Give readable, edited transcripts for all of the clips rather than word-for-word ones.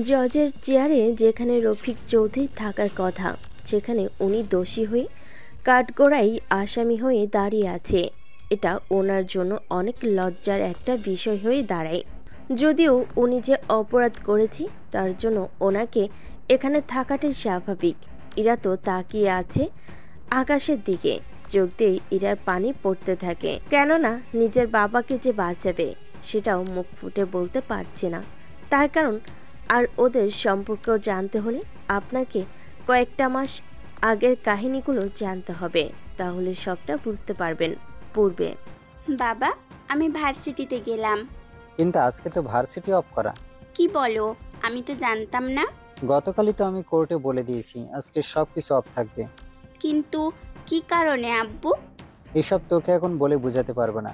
জজের চেয়ারে যেখানে রফিক চৌধুরী থাকার কথা, সেখানে উনি দোষী হয়ে কাঠগড়াই আসামি হয়ে দাঁড়িয়ে আছে। এটা ওনার জন্য অনেক লজ্জার একটা বিষয় হয়ে দাঁড়ায়। যদিও উনি যে অপরাধ করেছে তার জন্য ওনাকে এখানে থাকাটাই স্বাভাবিক। ইরা তো তাকিয়ে আছে আকাশের দিকে, চোখ দিয়ে ইরার পানি পড়তে থাকে। কেননা নিজের বাবাকে যে বাঁচাবে সেটাও মুখ ফুটে বলতে পারছে না। তার কারণ, আর ওদের সম্পর্ক জানতে হলে আপনাকে কয়েকটা মাস আগের কাহিনীগুলো জানতে হবে, তাহলে সবটা বুঝতে পারবেন। পূর্বে বাবা, আমি ভার্সিটিতে গেলাম। কিন্তু আজকে তো ভার্সিটি অফ করা। কি বলো? আমি তো জানতাম না। গতকালই তো আমি কোর্টে বলে দিয়েছি আজকে সবকিছু অফ থাকবে। কিন্তু কি কারণে আব্বু? এসব তোকে এখন বলে বোঝাতে পারবো না।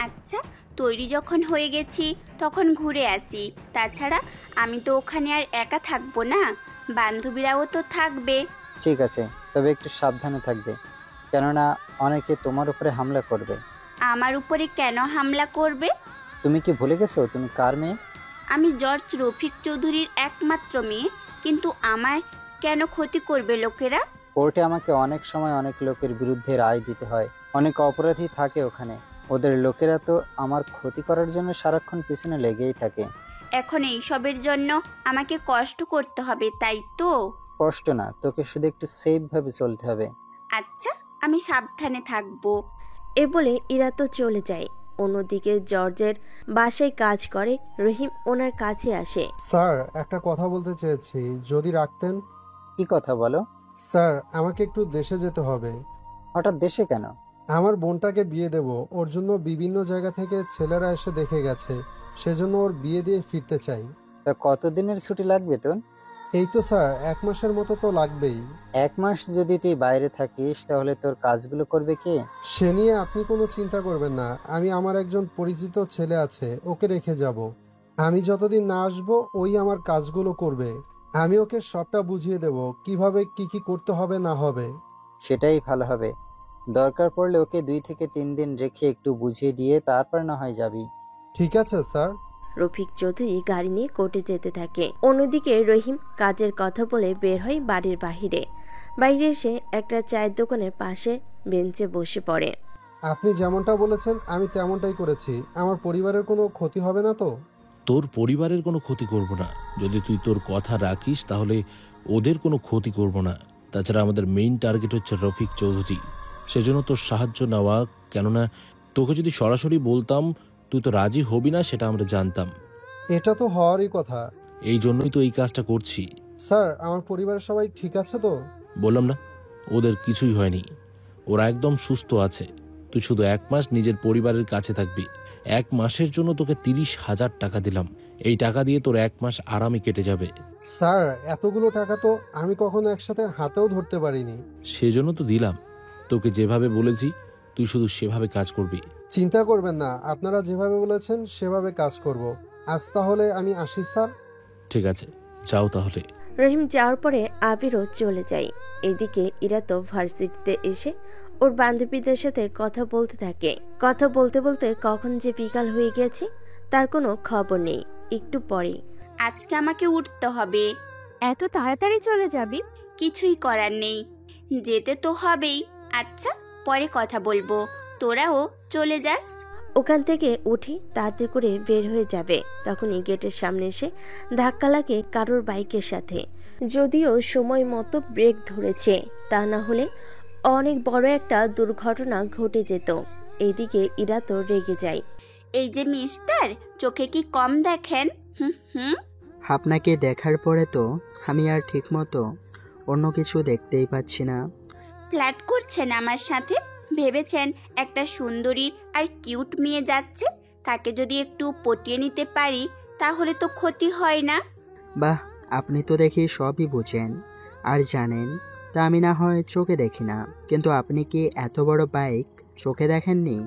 আচ্ছা, তৈরি যখন হয়ে গেছি তখন ঘুরে আসি। তাছাড়া আমি তো ওখানে আর একা থাকবো না, বান্ধবীরাও তো থাকবে। ঠিক আছে, তবে একটু সাবধানে থাকবে, কেননা অনেকে তোমার উপরে হামলা করবে। আমার উপরে কেন হামলা করবে? তুমি কি ভুলে গেছো তুমি কার মেয়ে? আমি জর্জ রফিক চৌধুরীর একমাত্র মেয়ে, কিন্তু আমার কেন ক্ষতি করবে লোকেরা? কোর্টে আমাকে অনেক সময় অনেক লোকের বিরুদ্ধে রায় দিতে হয়। অনেক অপরাধী থাকে ওখানে, ওদের লোকেরা তো আমার ক্ষতি করার জন্য সারাক্ষণ পিছনে লেগেই থাকে। এখন এইসবের জন্য আমাকে কষ্ট করতে হবে, তাই তো? কষ্ট না, তোকে শুধু একটু সেফ ভাবে চলতে হবে। আচ্ছা, আমি সাবধানে থাকবো। এ বলে ইরা তো চলে যায়। অন্যদিকে জর্জের বাসায় কাজ করে রহিম ওনার কাছে আসে। স্যার, একটা কথা বলতে চেয়েছি, যদি রাখতেন। কি কথা বলো? স্যার, আমাকে একটু দেশে যেতে হবে। হঠাৎ দেশে কেন? আমার বোনটাকে বিয়ে দেব, ওর জন্য বিভিন্ন জায়গা থেকে ছেলেরা এসে দেখে গেছে, সেজন্য ওর বিয়ে দিয়ে ফিরতে চাই। তা কতদিনের ছুটি লাগবে তোর? এই তো স্যার, 1 মাসের মতো তো লাগবেই। 1 মাস যদি তুই বাইরে থাকিস তাহলে তোর কাজগুলো করবে কে? সে নিয়ে আপনি কোনো চিন্তা করবেন না, আমি আমার একজন পরিচিত ছেলে আছে, ওকে রেখে যাব। আমি যতদিন না আসবো ওই আমার কাজগুলো করবে। আমি ওকে সবটা বুঝিয়ে দেব কিভাবে কি কি করতে হবে না হবে। সেটাই ভালো হবে। দরকার পড়লে ওকে 2 থেকে 3 দিন রেখে একটু বুঝিয়ে দিয়ে তারপর না হয় যাবি। ঠিক আছে স্যার। রফিক চৌধুরী গাড়ি নিয়ে কোর্টে যেতে থাকে। অন্যদিকে রহিম কাজের কথা বলে বের হয় বাড়ির বাহিরে। বাইরে এসে একটা চায়ের দোকানের পাশে বেঞ্চে বসে পড়ে। আপনি যেমনটা বলেছেন আমি তেমনটাই করেছি, আমার পরিবারের কোনো ক্ষতি হবে না তো? তোর পরিবারের কোনো ক্ষতি করব না। যদি তুই তোর কথা রাখিস তাহলে ওদের কোনো ক্ষতি করব না। তাছাড়া আমাদের মেইন টার্গেট হচ্ছে রফিক চৌধুরী, সেজন্য তোর সাহায্য নেওয়া। কেননা তোকে যদি সরাসরি বলতাম তুই তো রাজি হবি না, সেটা আমরা জানতাম। এটা তো হওয়ারই কথা। এই জন্যই তো এই কাজটা করছি। স্যার, আমার পরিবারের সবাই ঠিক আছে তো? বললাম না, ওদের কিছুই হয়নি, ওরা একদম সুস্থ আছে। তুই শুধু 1 মাস নিজের পরিবারের কাছে থাকবি। 1 মাসের জন্য তোকে 30,000 টাকা দিলাম। এই টাকা দিয়ে তোর 1 মাস আরামে কেটে যাবে। স্যার, এতগুলো টাকা তো আমি কখনো একসাথে হাতেও ধরতে পারিনি। সেজন্য তো দিলাম। তোকে যেভাবে বলেছি তুই শুধু সেভাবে কাজ করবি। চিন্তা করবেন না, আপনারা যেভাবে বলেছেন সেভাবে কাজ করব। আজ তাহলে আমি আসি স্যার। ঠিক আছে, যাও তাহলে। রহিম যাওয়ার পরে আবিরও চলে যায়। এদিকে ইরা তো ভার্সিটিতে এসে ওর বান্ধবীদের সাথে কথা বলতে থাকে। কথা বলতে বলতে কখন যে বিকাল হয়ে গেছে তার কোনো খবর নেই। একটু পরে, আজকে আমাকে উঠতে হবে। এত তাড়াতাড়ি চলে যাবি? কিছুই করার নেই, যেতে তো হবেই। আচ্ছা, পরে কথা বলবো, তোরাও চলে যাস। ওখান থেকে উঠে তাড়াতাড়ি করে বের হয়ে যাবে, তখনই গেটের সামনে এসে ধাক্কা লাগে কারোর বাইকের সাথে। যদিও সময় মতো ব্রেক ধরেছে, তা না হলে অনেক বড় একটা দুর্ঘটনা ঘটে যেত। এইদিকে ইরা তো রেগে যায়। এই যে মিস্টার, চোখে কি কম দেখেন? হুম হুম আপনাকে দেখার পরে তো আমি আর ঠিকমতো অন্য কিছু দেখতেই পাচ্ছি না। ফ্ল্যাট করছেন আমার সাথে? ভেবেছেন একটা সুন্দরী আর কিউট মেয়ে যাচ্ছে, তাকে যদি একটু পটিয়ে নিতে পারি তাহলে তো ক্ষতি হয় না। বাহ, আপনি তো দেখি সবই বুঝেন আর জানেন। তা আমি না হয় চোখে দেখি না, কিন্তু আপনি কি এত বড় বাইক চোখে দেখেননি?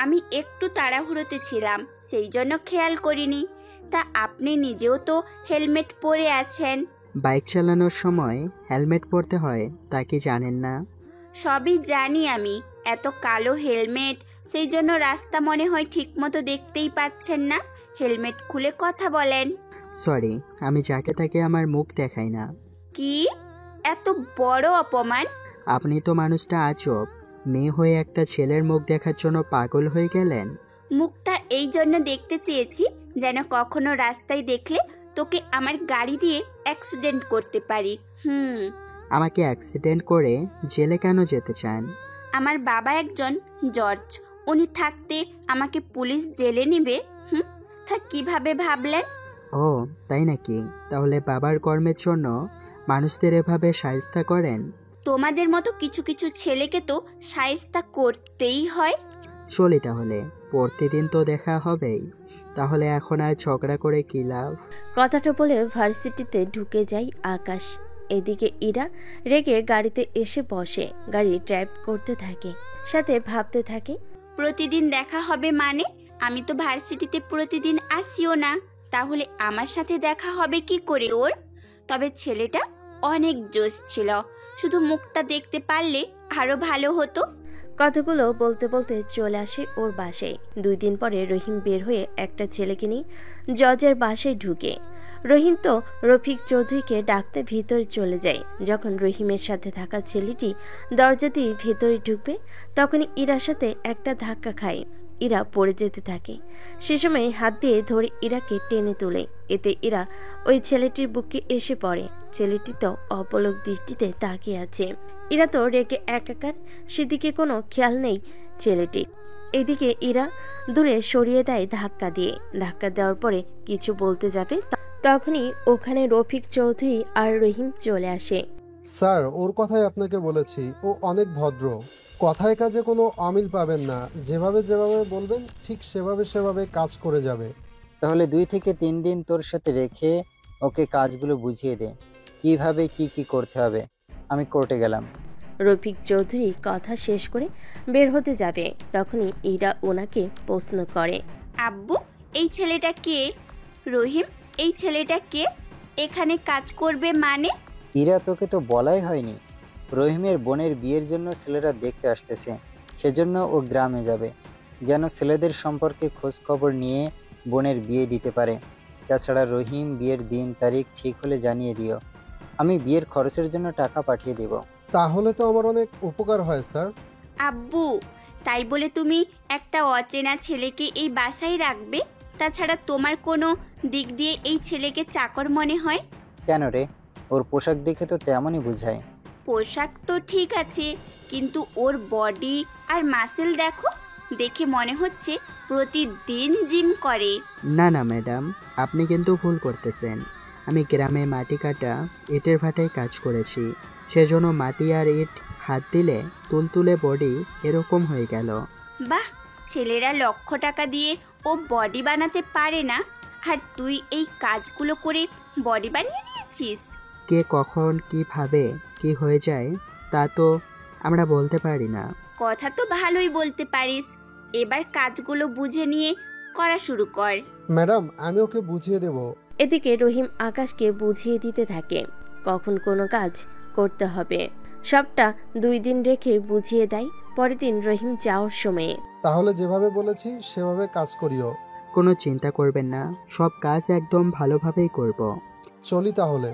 আমি একটু তাড়াহুড়োতে ছিলাম, সেই জন্য খেয়াল করিনি। তা আপনি নিজেও তো হেলমেট পরে আছেন। বাইক চালানোর সময় হেলমেট পরতে হয়, তা কি জানেন না? সবই জানি আমি, এত কালো হেলমেট সেই জন্য রাস্তা মনে হয় ঠিকমতো দেখতেই পাচ্ছেন না। হেলমেট খুলে কথা বলেন। সরি, আমি যাকে তাকে আমার মুখ দেখাই না। কি এত বড় অপমান! আপনি তো মানুষটা আজব। মেয়ে হয়ে একটা ছেলের মুখ দেখার জন্য পাগল হয়ে গেলেন। মুখটা এই জন্য দেখতে চেয়েছি যেন কখনো রাস্তায় দেখলে তোকে আমার গাড়ি দিয়ে অ্যাক্সিডেন্ট করতে পারি। আমাকে অ্যাক্সিডেন্ট করে জেলে কেন যেতে চান? আমার বাবা একজন জজ, উনি থাকতে আমাকে পুলিশ জেলে নিবে? তা কিভাবে ভাবলেন? ও তাই নাকি? তাহলে বাবার কর্মের জন্য মানুষদের এভাবে শায়েস্তা করেন? তোমাদের মতো কিছু কিছু ছেলেকে তো শায়েস্তা করতেই হয়। চলি তাহলে, প্রতিদিন তো দেখা হবেই। তাহলে এখন আর ঝগড়া করে কি লাভ? কথাটা বলে ভার্সিটিতে ঢুকে যায় আকাশ। এদিকে ইরা রেগে গাড়িতে এসে বসে, গাড়ি ড্রাইভ করতে থাকে, সাথে ভাবতে থাকে। প্রতিদিন দেখা হবে মানে? আমি তো ভার্সিটিতে প্রতিদিন আসিও না, তাহলে আমার সাথে দেখা হবে কি করে ওর? তবে ছেলেটা অনেক জোশ ছিল, শুধু মুখটা দেখতে পারলে আরো ভালো হতো। কথাগুলো বলতে বলতে চলে আসে ওর বাসায়। 2 দিন পরে রহিম বের হয়ে একটা ছেলেকে নিয়ে জজের বাসায় ঢুকে। রহিম তো রফিক চৌধুরীকে ডাকতে ভিতরে চলে যায়। যখন রহিমের সাথে থাকা ছেলেটি দরজা দিয়ে ভেতরে ঢুকবে, তখনই ইরার সাথে একটা ধাক্কা খায়। ইরা পড়ে যেতে থাকে। সে সময় হাত দিয়ে ধরে ইরাকে টেনে তোলে। এতে ইরা ওই ছেলেটির বুকে এসে পড়ে। ছেলেটি তো অপলক দৃষ্টিতে তাকিয়ে আছে। ইরা তো রেগে একাকার, সেদিকে কোনো খেয়াল নেই ছেলেটি। এদিকে ইরা দূরে সরিয়ে দেয় ধাক্কা দিয়ে। ধাক্কা দেওয়ার পরে কিছু বলতে যাবে, তখনই ওখানে রফিক চৌধুরী আর রহিম চলে আসে। স্যার, ওর কথাই আপনাকে বলেছি, ও অনেক ভদ্র। কথায় কাজে কোনো অমিল পাবেন না। যেভাবে যেভাবে বলবেন ঠিক সেভাবে কাজ করে যাবে। তাহলে 2 থেকে 3 দিন তোর সাথে রেখে ওকে কাজগুলো বুঝিয়ে দে, কিভাবে কি করতে হবে। আমি কোর্টে গেলাম। রফিক চৌধুরী কথা শেষ করে বের হতে যাবে, তখনই ইরা ওনাকে প্রশ্ন করে। আব্বু, এই ছেলেটা কে? রহিম, এই ছেলেটা কে? এখানে কাজ করবে মানে? ইরা, তোকে তো বলাই হয়নি। রহিমের বোনের বিয়ের জন্য ছেলেরা দেখতে আসতেছে, সেজন্য ও গ্রামে যাবে, যেন ছেলেদের সম্পর্কে খোঁজ খবর নিয়ে বোনের বিয়ে দিতে পারে। তাছাড়া রহিম বিয়ের দিন তারিখ ঠিক হলে জানিয়ে দিও, আমি বিয়ের খরচের জন্য টাকা পাঠিয়ে দেব। তাহলে তো আমার অনেক উপকার হয় স্যার। আব্বু, তাই বলে তুমি একটা অচেনা ছেলেকে এই বাসায় রাখবে? তাছাড়া তোমার কোনো দিক দিয়ে এই ছেলেকে চাকর মনে হয়? কেন রে? ওর পোশাক দেখে তো তেমনই বোঝায়। পোশাক তো ঠিক আছে, কিন্তু ওর বডি আর মাসেল দেখো, দেখে মনে হচ্ছে প্রতিদিন জিম করে। না না ম্যাডাম, আপনি কিন্তু ভুল করতেছেন। আমি গ্রামে মাটি কাটা ইটের ভাটায় কাজ করেছি, সেজন্য মাটি আর ইট হাত দিলে তুলতুলে বডি এরকম হয়ে গেল। বাহ, ছেলেরা লক্ষ টাকা দিয়ে ও বডি বানাতে পারে না, আর তুই এই কাজগুলো করে বডি বানিয়ে নিয়েছিস। কে কখন কিভাবে কি হয়ে যায় তা তো আমরা বলতে পারি না। কথা তো ভালোই বলতে পারিস, এবার কাজগুলো বুঝে নিয়ে করা শুরু কর। ম্যাডাম, আমি ওকে বুঝিয়ে দেব। এদিকে রহিম আকাশকে বুঝিয়ে দিতে থাকে কখন কোনো কাজ করতে হবে। সবটা 2 দিন রেখে বুঝিয়ে দেয়। পরের দিন রহিম যাওয়ার সময়ে। তাহলে যেভাবে বলেছি সেভাবে কাজ করিও। কোনো চিন্তা করবেন না, সব কাজ একদম ভালোভাবেই করব। চলি তাহলে।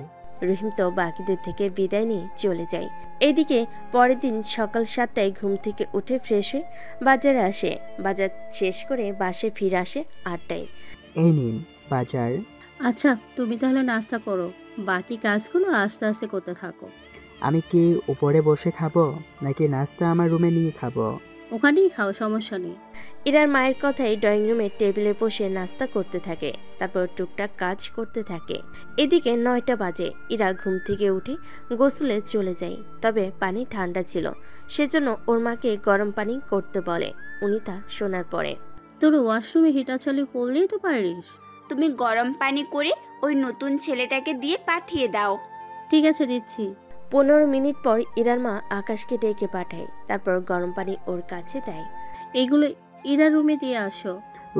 রহিম তো বাকিদের থেকে বিদায় নিয়ে চলে যায়। এদিকে পরের দিন সকাল 7টায় ঘুম থেকে উঠে ফ্রেশ হয়ে বাজারে আসে। বাজার শেষ করে বাসায় ফিরে আসে 8টায়। এই নিন বাজার। আচ্ছা, তুমি তাহলে নাস্তা করো, বাকি কাজগুলো আস্তে আস্তে করতে থাকো। আমি কি উপরে বসে খাবো নাকি নাস্তা আমার রুমে নিয়ে খাবো? ওখানেই খাও, সমস্যা নেই। ইরার মায়ের কথায় ড্রয়িং রুমে টেবিলে বসে নাস্তা করতে থাকে, তারপর টুকটাক কাজ করতে থাকে। এদিকে 9টা বাজে। ইরা ঘুম থেকে উঠে গোসলে চলে যায়, তবে পানি ঠান্ডা ছিল, সেজন্য ওর মাকে গরম পানি করতে বলে। উনি তা শোনার পরে, তোর ওয়াশরুমে হিটার চালু করলেই তো পারিস। তুমি গরম পানি করে ওই নতুন ছেলেটাকে দিয়ে পাঠিয়ে দাও। ঠিক আছে, দিচ্ছি। 15 মিনিট পর ইরার মা আকাশকে ডেকে পাঠায়, তারপর গরম পানি ওর কাছে দেয়। এইগুলো ইরা রুমে দিয়ে আসো।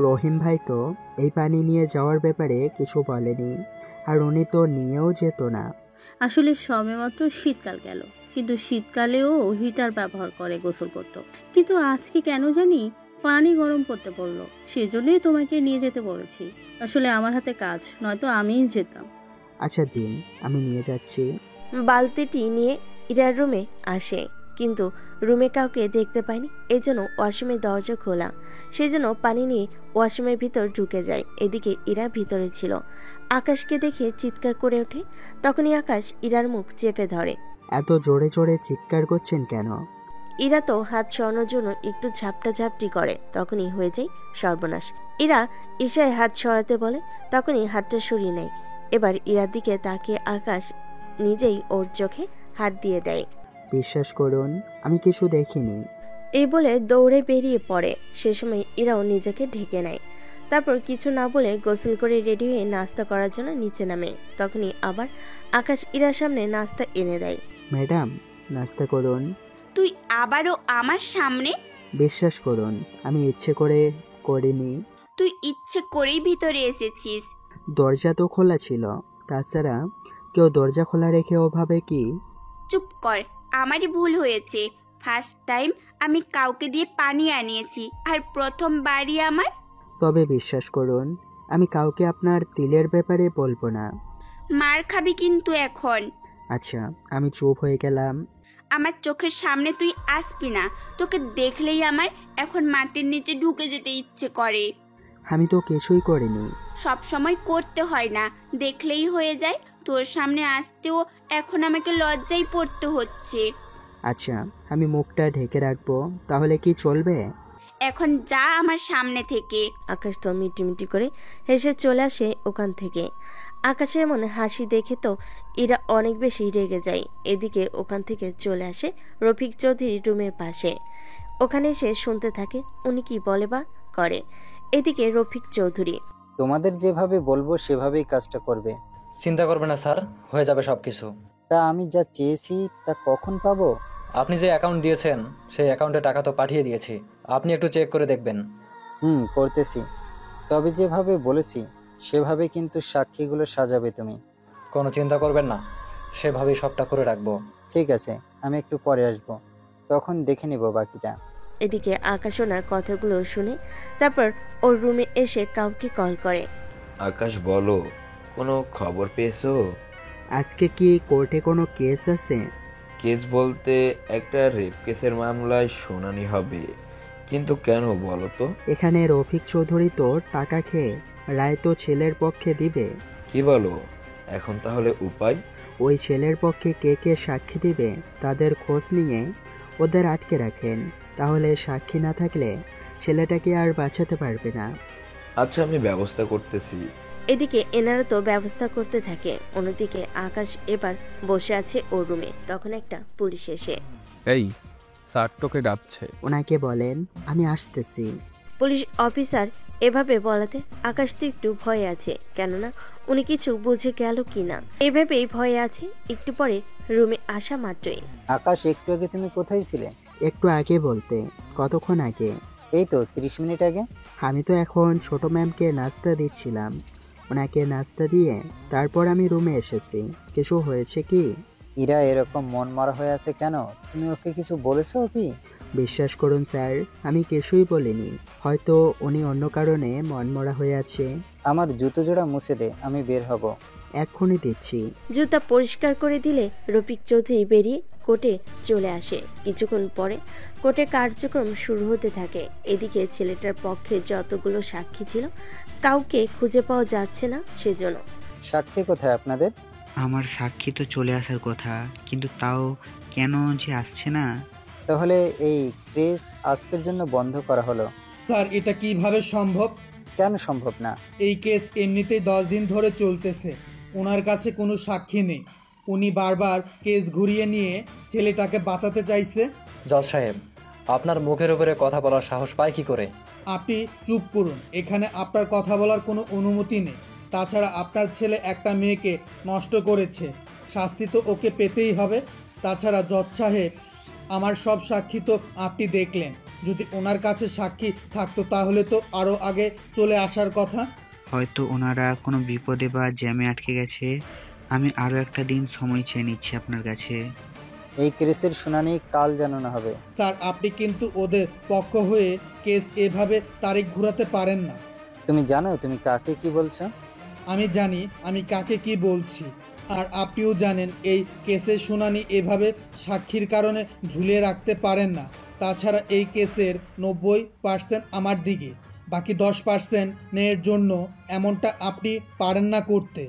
রহিম ভাই তো এই পানি নিয়ে যাওয়ার ব্যাপারে কিছু বলেনি, আর উনি তো নিয়েও যেত না। আসলে সবেমাত্র শীতকাল গেল, কিন্তু শীতকালেও হিটার ব্যবহার করে গোসল করত। কিন্তু আজকে কেন জানি পানি গরম করতে বললো, সেজন্যই তোমাকে নিয়ে যেতে বলেছি। আসলে আমার হাতে কাজ, নয়তো আমিই যেতাম। আচ্ছা দিন, আমি নিয়ে যাচ্ছি। বালতিটি নিয়ে ইরার রুমে আসে, কিন্তু রুমে কাউকে দেখতে পায়নি। এজন্য ওয়াশরুমের দরজা খোলা, সেজন্য পানি নিয়ে ওয়াশরুমের ভিতর ঢুকে যায়। এদিকে ইরা ভিতরে ছিল। আকাশকে দেখে চিৎকার করে ওঠে। তখনই আকাশ ইরার মুখ চেপে ধরে। এত জোরে জোরে চিৎকার করছেন কেন? ইরা তো হাত সরানোর জন্য একটু ঝাপটা ঝাপটি করে, তখনই হয়ে যায় সর্বনাশ। ইরা ইশায় হাত সরাতে বলে, তখনই হাতটা সরিয়ে নেয়। এবার ইরার দিকে তাকিয়ে আকাশ নিজেই ওর চোখে হাত দিয়ে দেয়। বিশ্বাস করুন, আমি কিছু দেখিনি। এই বলে দৌড়ে বেরিয়ে পড়ে। সে সময় ইরাও নিজেকে ঢেকে নেয়। তারপর কিছু না বলে গোসল করে রেডি হয়ে নাস্তা করার জন্য নিচে নামে। তখনই আবার আকাশ ইরার সামনে নাস্তা এনে দেয়। ম্যাডাম, নাস্তা করুন। তুই আবারও আমার সামনে? বিশ্বাস করুন, আমি ইচ্ছে করে করিনি। তুই ইচ্ছে করেই ভিতরে এসেছিস। দরজা তো খোলা ছিল। তাছাড়া কেউ দরজা খোলা রেখে ওভাবে কি? চুপ কর, আমারই ভুল হয়েছে। ফার্স্ট টাইম আমি কাউকে দিয়ে পানি আনিয়েছি, আর প্রথমবারই আমার। তবে বিশ্বাস করুন, আমি কাউকে আপনার তিলের ব্যাপারে বলবো না। মার খাবি কিন্তু এখন। আচ্ছা, আমি চুপ হয়ে গেলাম। আমার চোখের সামনে তুই আসবি না। তোকে দেখলেই আমার এখন মাটির নিচে ঢুকে যেতে ইচ্ছে করে। আমি তো কিছুই করিনি। সব সময় করতে হয় না, দেখলেই হয়ে যায়। তোর সামনে আসতেও এখন আমাকে লজ্জায় পড়তে হচ্ছে। আচ্ছা, আমি মুখটা ঢেকে রাখবো, তাহলে কি চলবে? এখন যা আমার সামনে থেকে। আকাশ তো মিটিমিটি করে হেসে চলে আসে ওখান থেকে। আকাশের মনে হাসি দেখে তো ইরা অনেক বেশি রেগে যায়। এদিকে ওখান থেকে চলে আসে রফিক চৌধুরী রুমের পাশে। ওখানে এসে শুনতে থাকে উনি কি বলে বা করে। এদিকে রফিক চৌধুরী, তোমাদের যেভাবে বলবো সেভাবেই কাজটা করবে। চিন্তা করবে না স্যার, হয়ে যাবে সব কিছু। তা আমি যা চেয়েছি তা কখন পাবো? আপনি যে অ্যাকাউন্ট দিয়েছেন সেই অ্যাকাউন্টে টাকা তো পাঠিয়ে দিয়েছি, আপনি একটু চেক করে দেখবেন। করতেছি। তবে যেভাবে বলেছি সেভাবে কিন্তু সাক্ষীগুলো সাজাবে তুমি। কোনো চিন্তা করবেন না, সেভাবেই সবটা করে রাখবো। ঠিক আছে, আমি একটু পরে আসবো, তখন দেখে নিব বাকিটা। এদিকে আকাশ ওনার কথাগুলো শুনে তারপর ওর রুমে এসে কাউকে কল করে। আকাশ বলো, কোনো খবর পেয়েছো? আজকে কি কোর্টে কোনো কেস আছে? কেস বলতে একটা রেপ কেসের মামলায় শুনানি হবে, কিন্তু কেন বলো তো? এখানে রফিক চৌধুরী তো টাকা খেয়ে রায় তো ছেলের পক্ষে দিবে। কি বলো? এখন তাহলে উপায়? ওই ছেলের পক্ষে কে কে সাক্ষী দিবে তাদের খোঁজ নিয়ে ওদের আটকে রাখেন, তাহলে সাক্ষী না থাকলে ছেলেটাকে আর বাঁচাতে পারবে না। আচ্ছা, আমি ব্যবস্থা করতেছি। এদিকে এনারা তো ব্যবস্থা করতে থাকে। অন্যদিকে আকাশ এবার বসে আছে ওর রুমে। তখন একটা পুলিশ এসে, এই স্যার তোকে ডাকছে। ওনাকে বলেন আমি আসতেছি। পুলিশ অফিসার এভাবে বলাতে আকাশ তো একটু ভয়ে আছে, কেননা উনি কিছু বুঝে গেল কিনা এভাবেই ভয়ে আছে। একটু পরে রুমে আসা মাত্রই, আকাশ, একটু আগে তুমি কোথায় ছিলে? একটু আগে বলতে কতক্ষণ আগে? এই তো 30 মিনিট আগে। আমি তো এখন ছোট ম্যামকে নাস্তা দিচ্ছিলাম। ওনাকে নাস্তা দিয়ে তারপর আমি রুমে এসেছি। কিছু হয়েছে কি? ইরা এরকম মন মরা হয়ে আছে কেন? তুমি ওকে কিছু বলেছো কি? বিশ্বাস করুন স্যার, আমি কিছুই বলিনি। হয়তো উনি অন্য কারণে মনমরা হয়ে আছে। আমার জুতো জোড়া মুছে দে, আমি বের হব। এক্ষুনি দিচ্ছি। জুতা পরিষ্কার করে দিলে রফিক চৌধুরী বেরিয়ে কোর্টে চলে আসে। কিছুক্ষণ পরে কোর্টে কার্যক্রম শুরু হতে থাকে। এদিকে ছেলেটার পক্ষে যতগুলো সাক্ষী ছিল কাউকে খুঁজে পাওয়া যাচ্ছে না। সেজন্য সাক্ষী কোথায় আপনাদের? আমার সাক্ষী তো চলে আসার কথা, কিন্তু তাও কেন যে আসছে না? তাহলে এই কেস আজকের জন্য বন্ধ করা হলো। স্যার, এটা কিভাবে সম্ভব? কেন সম্ভব না? এই কেস এমনিতেই 10 দিন ধরে চলতেছে। ওনার কাছে কোনো সাক্ষী নেই। উনি বারবার কেস ঘুরিয়ে নিয়ে ছেলেটাকে বাঁচাতে চাইছে। জজ সাহেব, আপনার মুখের উপরে কথা বলার সাহস পায় কি করে? আপনি চুপ করুন, এখানে আপনার কথা বলার কোনো অনুমতি নেই। তাছাড়া আপনার ছেলে একটা মেয়েকে নষ্ট করেছে, শাস্তি তো ওকে পেতেই হবে। তাছাড়া জজ সাহেব, আমার সব সাক্ষী তো আপনি দেখলেন। যদি ওনার কাছে সাক্ষী থাকতো তাহলে তো আরও আগে চলে আসার কথা। হয়তো ওনারা কোনো বিপদে বা জ্যামে আটকে গেছে। আমি আরও একটা দিন সময় চেয়ে নিচ্ছি আপনার কাছে। এই কেসের শুনানি কাল জানানো হবে। স্যার, আপনি কিন্তু ওদের পক্ষ হয়ে কেস এভাবে তারিখ ঘোরাতে পারেন না। তুমি জানো তুমি কাকে কি বলছো? আমি জানি আমি কাকে কি বলছি, আর আপনিও জানেন এই কেসের শুনানি এভাবে সাক্ষীর কারণে ঝুলিয়ে রাখতে পারেন না। তাছাড়া এই কেসের 90% আমার দিকে, বাকি 10% এর জন্য এমনটা আপনি পারেন না করতে।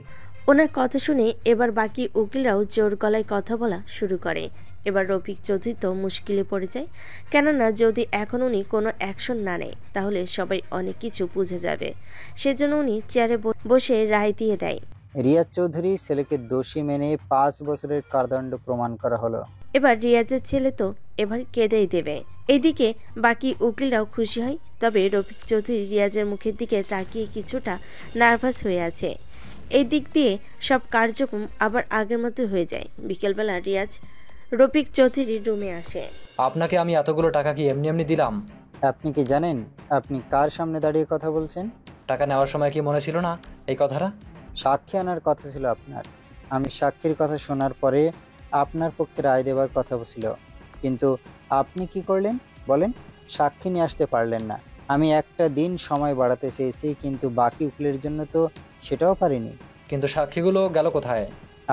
ওনার কথা শুনে এবার বাকি উকিলরাও জোর গলায় কথা বলা শুরু করে। এবার রফিক চৌধুরী তো মুশকিলে পড়ে যায়, কেননা যদি এখন উনি কোনো অ্যাকশন না নেয় তাহলে সবাই অনেক কিছু বুঝে যাবে। সেজন্য উনি চেয়ারে বসে রায় দিয়ে দেয়। রিয়াজ চৌধুরী ছেলেকে দোষী মেনে 5 বছরের কারাদণ্ড প্রমাণ করা হলো। এবার রিয়াজের ছেলে তো এবার কেঁদেই দেবে। এইদিকে বাকি উকিলরাও খুশি হয়, তবে রফিক চৌধুরী রিয়াজের মুখের দিকে তাকিয়ে কিছুটা নার্ভাস হয়ে আছে। এই দিক দিয়ে সব কার্যক্রম আবার আগের মতো হয়ে যায়। বিকেলবেলা রিয়াজ রফিক চৌধুরীর রুমে আসে। আপনাকে আমি এতগুলো টাকা কি এমনি এমনি দিলাম? আপনি কি জানেন আপনি কার সামনে দাঁড়িয়ে কথা বলছেন? টাকা নেওয়ার সময় কি মনে ছিল না এই কথাটা? সাক্ষী আনার কথা ছিল আপনার। আমি সাক্ষীর কথা শোনার পরে আপনার পক্ষে রায় দেওয়ার কথা ছিল, কিন্তু আপনি কি করলেন বলেন? সাক্ষী নিয়ে আসতে পারলেন না। আমি একটা দিন সময় বাড়াতে চেয়েছি, কিন্তু বাকি উকিলের জন্য তো সেটাও পারিনি। কিন্তু সাক্ষীগুলো গেল কোথায়?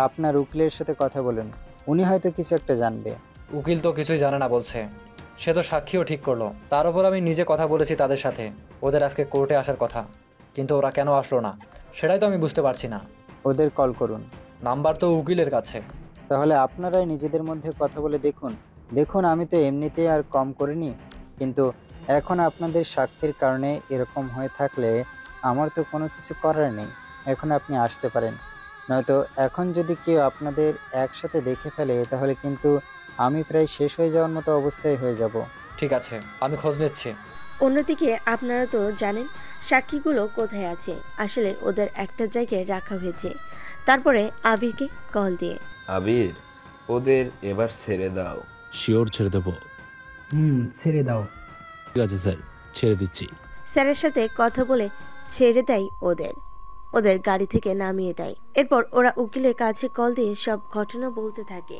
আপনার উকিলের সাথে কথা বলুন, উনি হয়তো কিছু একটা জানবে। উকিল তো কিছুই জানে না বলছে। সে তো সাক্ষীও ঠিক করলো। তার উপর আমি নিজে কথা বলেছি তাদের সাথে, ওদের আজকে কোর্টে আসার কথা, কিন্তু ওরা কেন আসলো না সেটাই তো আমি বুঝতে পারছি না। ওদের কল করুন। নাম্বার তো উকিলের কাছে। তাহলে আপনারাই নিজেদের মধ্যে কথা বলে দেখুন। দেখুন, আমি তো এমনিতে আর কম করিনি, কিন্তু এখন আপনাদের সাক্ষীর কারণে এরকম হয়ে থাকলে আমার তো কোনো কিছু করার নেই। এখন আপনি আসতে পারেন, নয়তো এখন যদি কেউ আপনাদের একসাথে দেখে ফেলে তাহলে কিন্তু আমি প্রায় শেষ হয়ে যাওয়ার মতো অবস্থায় হয়ে যাব। ঠিক আছে, আমি খোঁজ নিচ্ছি। অন্যদিকে আপনারা তো জানেন সাক্ষীগুলো কোথায় আছে। আসলে ওদের একটা জায়গায় রাখা হয়েছে। তারপরে আবিরকে কল দিয়ে, আবির, ওদের এবার ছেড়ে দাও। শিওর ছেড়ে দেবো। ছেড়ে দাও। ঠিক আছে স্যার, ছেড়ে দিচ্ছি। স্যারের সাথে কথা বলে ছেড়ে দেয় ওদের গাড়ি থেকে নামিয়ে দেয়। এরপর ওরা উকিলের কাছে কল দিয়ে সব ঘটনা বলতে থাকে।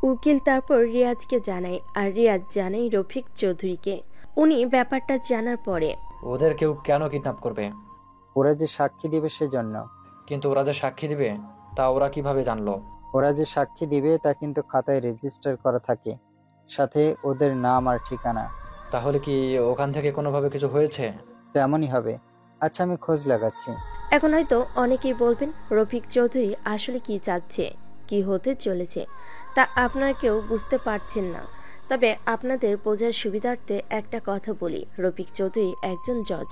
উকিল তারপর রিয়াজকে জানায়, আর রিয়াজ জানায় রফিক চৌধুরীকে। উনি ব্যাপারটা জানার পরে, ওদের কেউ কেন কিডন্যাপ করবে? ওরা যে সাক্ষী দিবে সেজন্য। কিন্তু ওরা যে সাক্ষী দিবে তা ওরা কিভাবে জানলো? ওরা যে সাক্ষী দিবে তা কিন্তু খাতায় রেজিস্টার করা থাকে, সাথে ওদের নাম আর ঠিকানা। তাহলে কি ওখান থেকে কোনোভাবে কিছু হয়েছে? তেমনই হবে। আচ্ছা, আমি খোঁজ লাগাচ্ছি। এখন হয়তো অনেকেই বলবেন রফিক চৌধুরী আসলে কি চাচ্ছে, কি হতে চলেছে তা আপনারা কেউ বুঝতে পারছেন না। তবে আপনাদের বোঝার সুবিধার্থে একটা কথা বলি, রফিক চৌধুরী একজন জজ।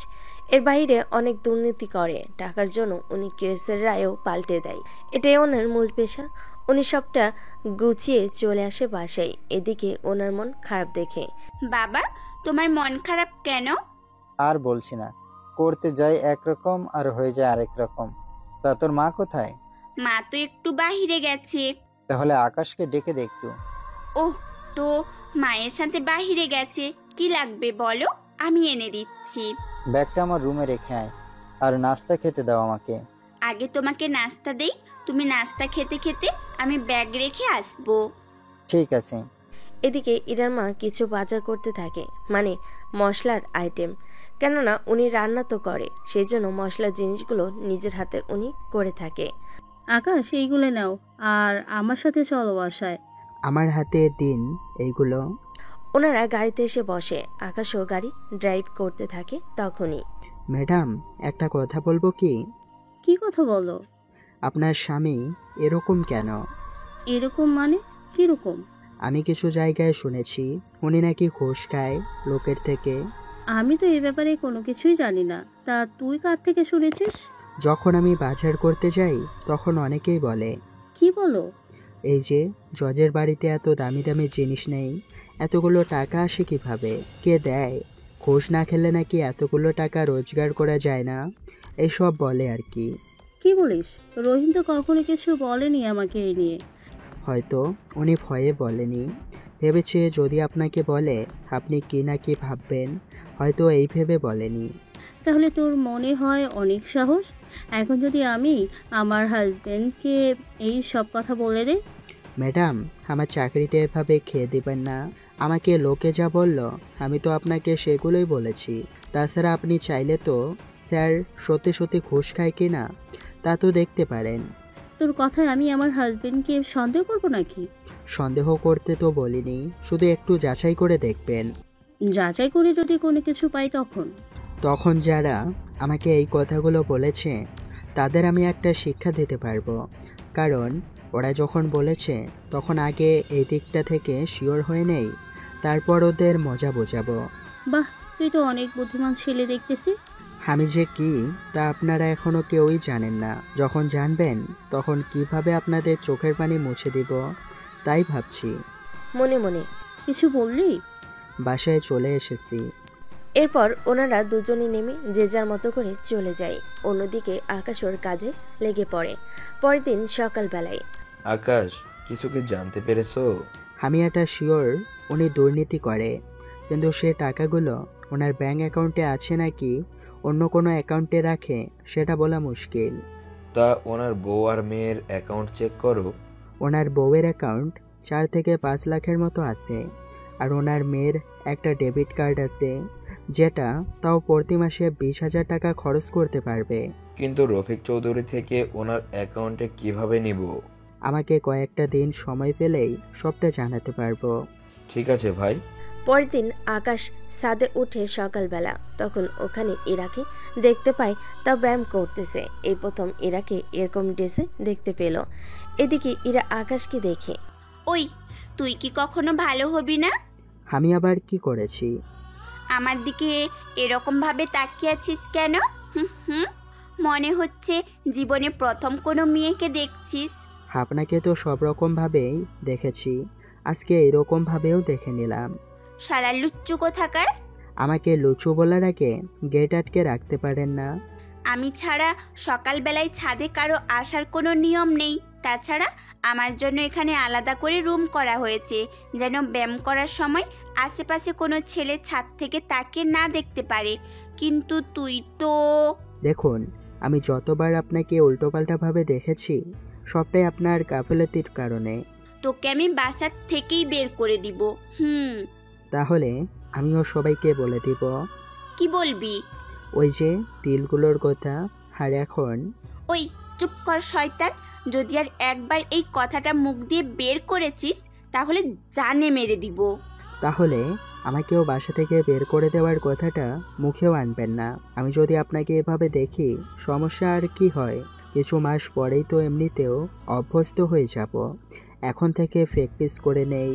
এর বাইরে অনেক দুর্নীতি করে। টাকার জন্য উনি কেসের রায়ও পাল্টে দেয়। এটাই ওনার মূল পেশা। উনি সবটা গুছিয়ে চলে আসে বাসায়। এদিকে ওনার মন খারাপ দেখে। বাবা, তোমার মন খারাপ কেন? আর বলছি না, করতে যাই একরকম আর হয়ে যায় আরেক রকম। তা তোর মা কোথায়? মা তো একটু বাহিরে গেছে। তাহলে আকাশকে ডেকে দে একটু। ওহ, তো মায়ের সাথে বাহিরে গেছে। কি লাগবে বলো, আমি এনে দিচ্ছি। ব্যাগটা আমার রুমে রেখে আয়, আর নাস্তা খেতে দাও আমাকে। আগে তোমাকে নাস্তা দেই, তুমি নাস্তা খেতে খেতে আমি ব্যাগ রেখে আসবো। ঠিক আছে। এদিকে ইরার মা কিছু বাজার করতে থাকে, মানে মশলার আইটেম। কেননা উনি রান্না তো করে, সেই জন্য মশলার জিনিসগুলো নিজের হাতে উনি করে থাকে। আকাশ, এইগুলো নাও, আর আমার সাথে চলো বাসায়। আমার হাতে দিন এইগুলো। ওনারা গাড়িতে এসে বসে। আকাশও গাড়ি ড্রাইভ করতে থাকে। তখনই, ম্যাডাম, একটা কথা বলবো কি? কি কথা বলো? আপনার স্বামী এরকম কেন? এরকম মানে কিরকম? আমি কিছু জায়গায় শুনেছি উনি নাকি ঘুষ খায় লোকের থেকে। আমি তো এই ব্যাপারে কোনো কিছুই জানি না। তা তুই কার থেকে শুনেছিস? যখন আমি বাজার করতে যাই তখন অনেকেই বলে। কি বলো? এই যে জজের বাড়িতে এত দামি দামি জিনিস নেই, এতগুলো টাকা আসে কিভাবে, কে দেয়? ঘুষ না খেলে নাকি এতগুলো টাকা রোজগার করা যায় না, এইসব বলে আর কি। কি বলিস? রহিম তো কখনো কিছু বলেনি আমাকে এই নিয়ে। হয়তো উনি ভয়ে বলেনি, ভেবেছে যদি আপনাকে বলে আপনি কি না কি ভাববেন, হয়তো এই ভেবে বলেনি। তাহলে তোর মনে হয় অনেক সাহস? এখন যদি আমি আমার হাজবেন্ডকে এই সব কথা বলে দেই? ম্যাডাম, আমার চাকরিটা এভাবে খেয়ে দিবেন না। আমাকে লোকে যা বলল আমি তো আপনাকে সেগুলোই বলেছি। তাছাড়া আপনি চাইলে তো স্যার সত্যি সত্যি ঘুষ খায় কি না তা তো দেখতে পারেন। তোর কথায় আমি আমার হাজবেন্ডকে সন্দেহ করবো নাকি? সন্দেহ করতে তো বলিনি, শুধু একটু যাচাই করে দেখবেন। যাচাই করে যদি কোনো কিছু পাই তখন যারা আমাকে এই কথাগুলো বলেছে তাদের আমি একটা শিক্ষা দিতে পারবো। কারণ ওরা যখন বলেছে তখন আগে এই দিকটা থেকে শিওর হয়ে নেই, তারপর ওদের মজা বোঝাবো। বাহ, তুই তো অনেক বুদ্ধিমান ছেলে দেখতেছি। আমি যে কি তা আপনারা এখনো কেউই জানেন না। যখন জানবেন তখন কিভাবে আপনাদের চোখের পানি মুছে দিব তাই ভাবছি। মনে মনে কিছু বললি? বাসায় চলে এসেছি। এরপর ওনারা দুজনে নেমে যে যার মতো করে চলে যায়। অন্যদিকে আকাশ ওর কাজে লেগে পড়ে। পরের দিন সকালবেলায় আকাশ, কিছু কি জানতে পেরেছো? আমি এটা শিওর উনি দুর্নীতি করে, কিন্তু সে টাকাগুলো ওনার ব্যাংক অ্যাকাউন্টে আছে নাকি অন্য কোনো অ্যাকাউন্টে রাখে সেটা বলা মুশকিল। তা ওনার বউ আর মেয়ের অ্যাকাউন্ট চেক করো। ওনার বউয়ের অ্যাকাউন্ট 4 থেকে 5 লাখের মতো আছে, আর ওনার মেয়ের একটা ডেবিট কার্ড আছে যেটা তাও প্রতি মাসে 20,000 টাকা খরচ করতে পারবে। কিন্তু রফিক চৌধুরী থেকে ওনার অ্যাকাউন্টে কিভাবে নিব? আমাকে কয়েকটা দিন সময় পেলেই সবটা জানাতে পারবো। ঠিক আছে ভাই। পরের দিন আকাশ ছাদে উঠে সকালবেলা, তখন ওখানে ইরাকে দেখতে পায় তা ব্যায়াম করতেছে। এই প্রথম ইরাকে এরকম ড্রেসে দেখতে পেল। এদিকে ইরা আকাশকে দেখে, ওই তুই কি কখনো ভালো হবি না? আমি আবার কি করেছি? আমার দিকে এরকম ভাবে তাকিয়ে আছিস কেন? হুম, মনে হচ্ছে জীবনে প্রথম কোনো মেয়েকে দেখছিস। আপনাকে তো সব রকম ভাবেই দেখেছি, আজকে এরকম ভাবেও দেখে নিলাম। শালা লুচ্চু কোথাকার! আমাকে লুচু বলার আগে গেট আটকে রাখতে পারেন না? আমি ছাড়া সকালবেলায় ছাদে কারো আসার কোনো নিয়ম নেই। তাছাড়া আমার জন্য এখানে আলাদা করে রুম করা হয়েছে, যেন ব্যায়াম করার সময় আশেপাশে কোনো ছেলে ছাদ থেকে তাকে না দেখতে পারে। কিন্তু তুই তো... দেখুন, আমি যতবার আপনাকে উল্টোপাল্টা ভাবে দেখেছি সবটাই আপনার গাফিলতির কারণে। তোকে আমি বাসার থেকেই বের করে দিব। তাহলে আমিও সবাইকে বলে দিব। কি বলবি? ওই যে তিলগুলোর কথা। আর এখন ওই চুপ কর শয়তান! যদি আর একবার এই কথাটা মুখ দিয়ে বের করেছিস তাহলে জানে মেরে দিব। তাহলে আমাকেও বাসা থেকে বের করে দেওয়ার কথাটা মুখেও আনবেন না। আমি যদি আপনাকে এভাবে দেখি সমস্যা আর কি হয়? কিছু মাস পরেই তো এমনিতেও অভ্যস্ত হয়ে যাব। এখন থেকে প্র্যাকটিস করে নেই।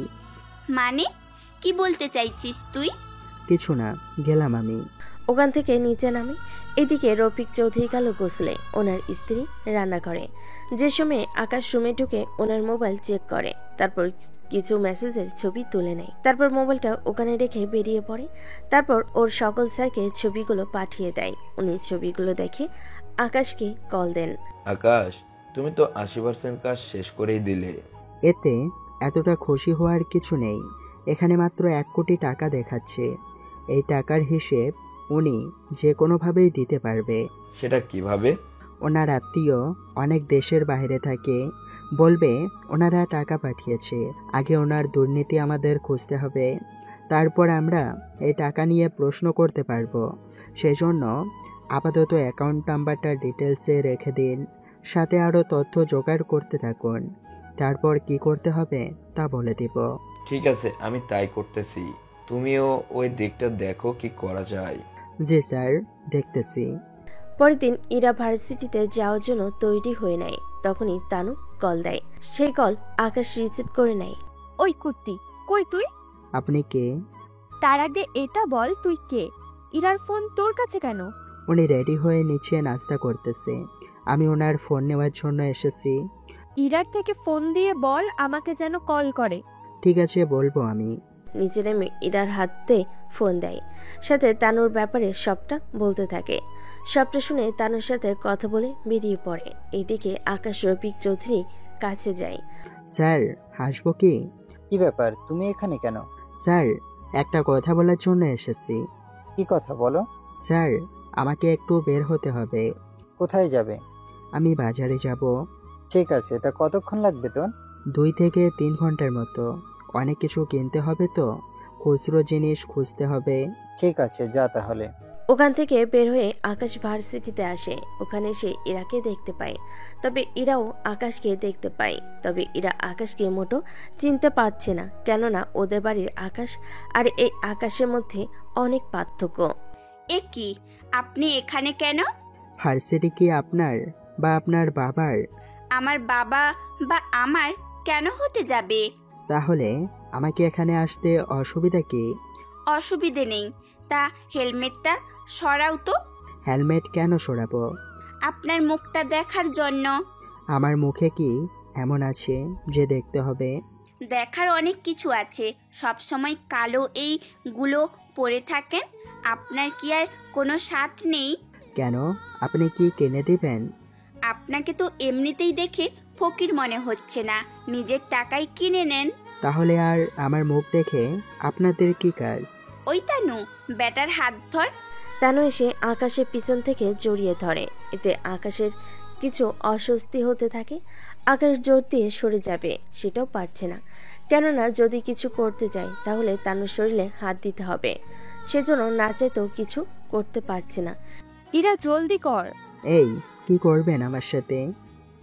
মানে কি বলতে চাইছিস তুই? কিছু না, গেলাম আমি। ওখান থেকে নিচে নামে। এদিকে রফিক চৌধুরী গেল গোসলে, ওনার স্ত্রী রান্না করে। যে সময় আকাশ রুমে ঢুকে ওনার মোবাইল চেক করে, তারপর কিছু মেসেজের ছবি তুলে নেয়। তারপর মোবাইলটা ওখানে রেখে বেরিয়ে পড়ে। তারপর ওর সকল স্যারকে ছবিগুলো পাঠিয়ে দেয়। উনি ছবিগুলো দেখে আকাশকে কল দেন। আকাশ, তুমি তো 80% কাজ শেষ করেই দিলে। এতে এতটা খুশি হওয়ার কিছু নেই। এখানে মাত্র 1 কোটি টাকা দেখাচ্ছে। এই টাকার হিসেব উনি যে কোনোভাবেই দিতে পারবে। সেটা কিভাবে? ওনার আত্মীয় অনেক দেশের বাইরে থাকে, বলবে ওনারা টাকা পাঠিয়েছে। আগে ওনার দুর্নীতি আমাদের খুঁজতে হবে, তারপর আমরা এই টাকা নিয়ে প্রশ্ন করতে পারবো। সেজন্য আপাতত অ্যাকাউন্ট নাম্বারটা ডিটেলসে রেখে দিন, সাথে আরও তথ্য জোগাড় করতে থাকুন। তারপর কি করতে হবে তা বলে দিব। ঠিক আছে, আমি তাই করতেছি। তুমিও ওই দিকটা দেখো কি করা যায়। জি স্যার, দেখতেছি। পরের দিন ইরা ভার্সিটিতে যাওয়ার জন্য তৈরি হয়ে নেয়। তখনই তানু কল দেয়। সেই কল আকাশ রিসিভ করে নেয়। ওই কুত্তি, কই তুই? আপনি কে? তার আগে এটা বল তুই কে? ইরার ফোন তোর কাছে কেন? উনি রেডি হয়ে নিচে নাস্তা করতেছে, আমি ওনার ফোন নেওয়ার জন্য এসেছি। ইরার থেকে ফোন দিয়ে বল আমাকে যেন কল করে। ঠিক আছে, বলবো আমি। নিচে নেমে ইরার হাতে ফোন দেয়, সাথে তানুর ব্যাপারে সবটা বলতে থাকে। সবটা শুনে তানুর সাথে কথা বলে বেরিয়ে পড়ে। এইদিকে আকাশ রফিক চৌধুরী কাছে যায়। স্যার, হাসবো কি? কি ব্যাপার, তুমি এখানে কেন? স্যার, একটা কথা বলার জন্য এসেছি। কি কথা বলো? স্যার, আমাকে একটু বের হতে হবে। কোথায় যাবে? আমি বাজারে যাব। ঠিক আছে, তা কতক্ষণ লাগবে তোর? 2 থেকে 3 ঘন্টার মতো। অনেক কিছু কিনতে হবে তো, খুচরো জিনিস খুঁজতে হবে। ঠিক আছে, যা তাহলে। ওখান থেকে বের হয়ে আকাশ ভার্সিটিতে আসে। ওখানে সে ইরাকে দেখতে পায়, তবে ইরাও আকাশকে দেখতে পায়। তবে ইরা আকাশকে মোটো চিনতে পারছে না, কেননা ওদের বাড়ির আকাশ আর এই আকাশের মধ্যে অনেক পার্থক্য। এ কি, আপনি এখানে কেন? ভার্সিটি কি আপনার বা আপনার বাবার? আমার বাবা বা আমার কেন হতে যাবে? তাহলে আমাকে এখানে আসতে অসুবিধা কি? অসুবিধে নেই, তা হেলমেটটা সরাও তো। হেলমেট কেন সরাবো? আপনার মুখটা দেখার জন্য। আমার মুখে কি এমন আছে যে দেখতে হবে? দেখার অনেক কিছু আছে, সব সময় কালো এইগুলো পরে থাকেন। আপনার কি আর কোনো শার্ট নেই? কেন, আপনি কি কিনে দিবেন? আপনাকে তো এমনিতেই দেখে ফকির মনে হচ্ছে না, নিজের টাকায় কিনে নেন। তাহলে আর আমার মুখ দেখে আপনাদের কি কাজ? ওই তানু, ব্যাটার হাত ধর। তানু এসে আকাশের পিছন থেকে জড়িয়ে ধরে। এতে আকাশের কিছু অস্বস্তি হতে থাকে। আকাশ জোর দিয়ে সরে যাবে, সেটাও পারছে না, কেননা যদি কিছু করতে যায় তাহলে তানুর শরীরে হাত দিতে হবে। সেজন্য না চাইতেও কিছু করতে পারছে না। ইরা জলদি কর। এই, কি করবেন আমার সাথে?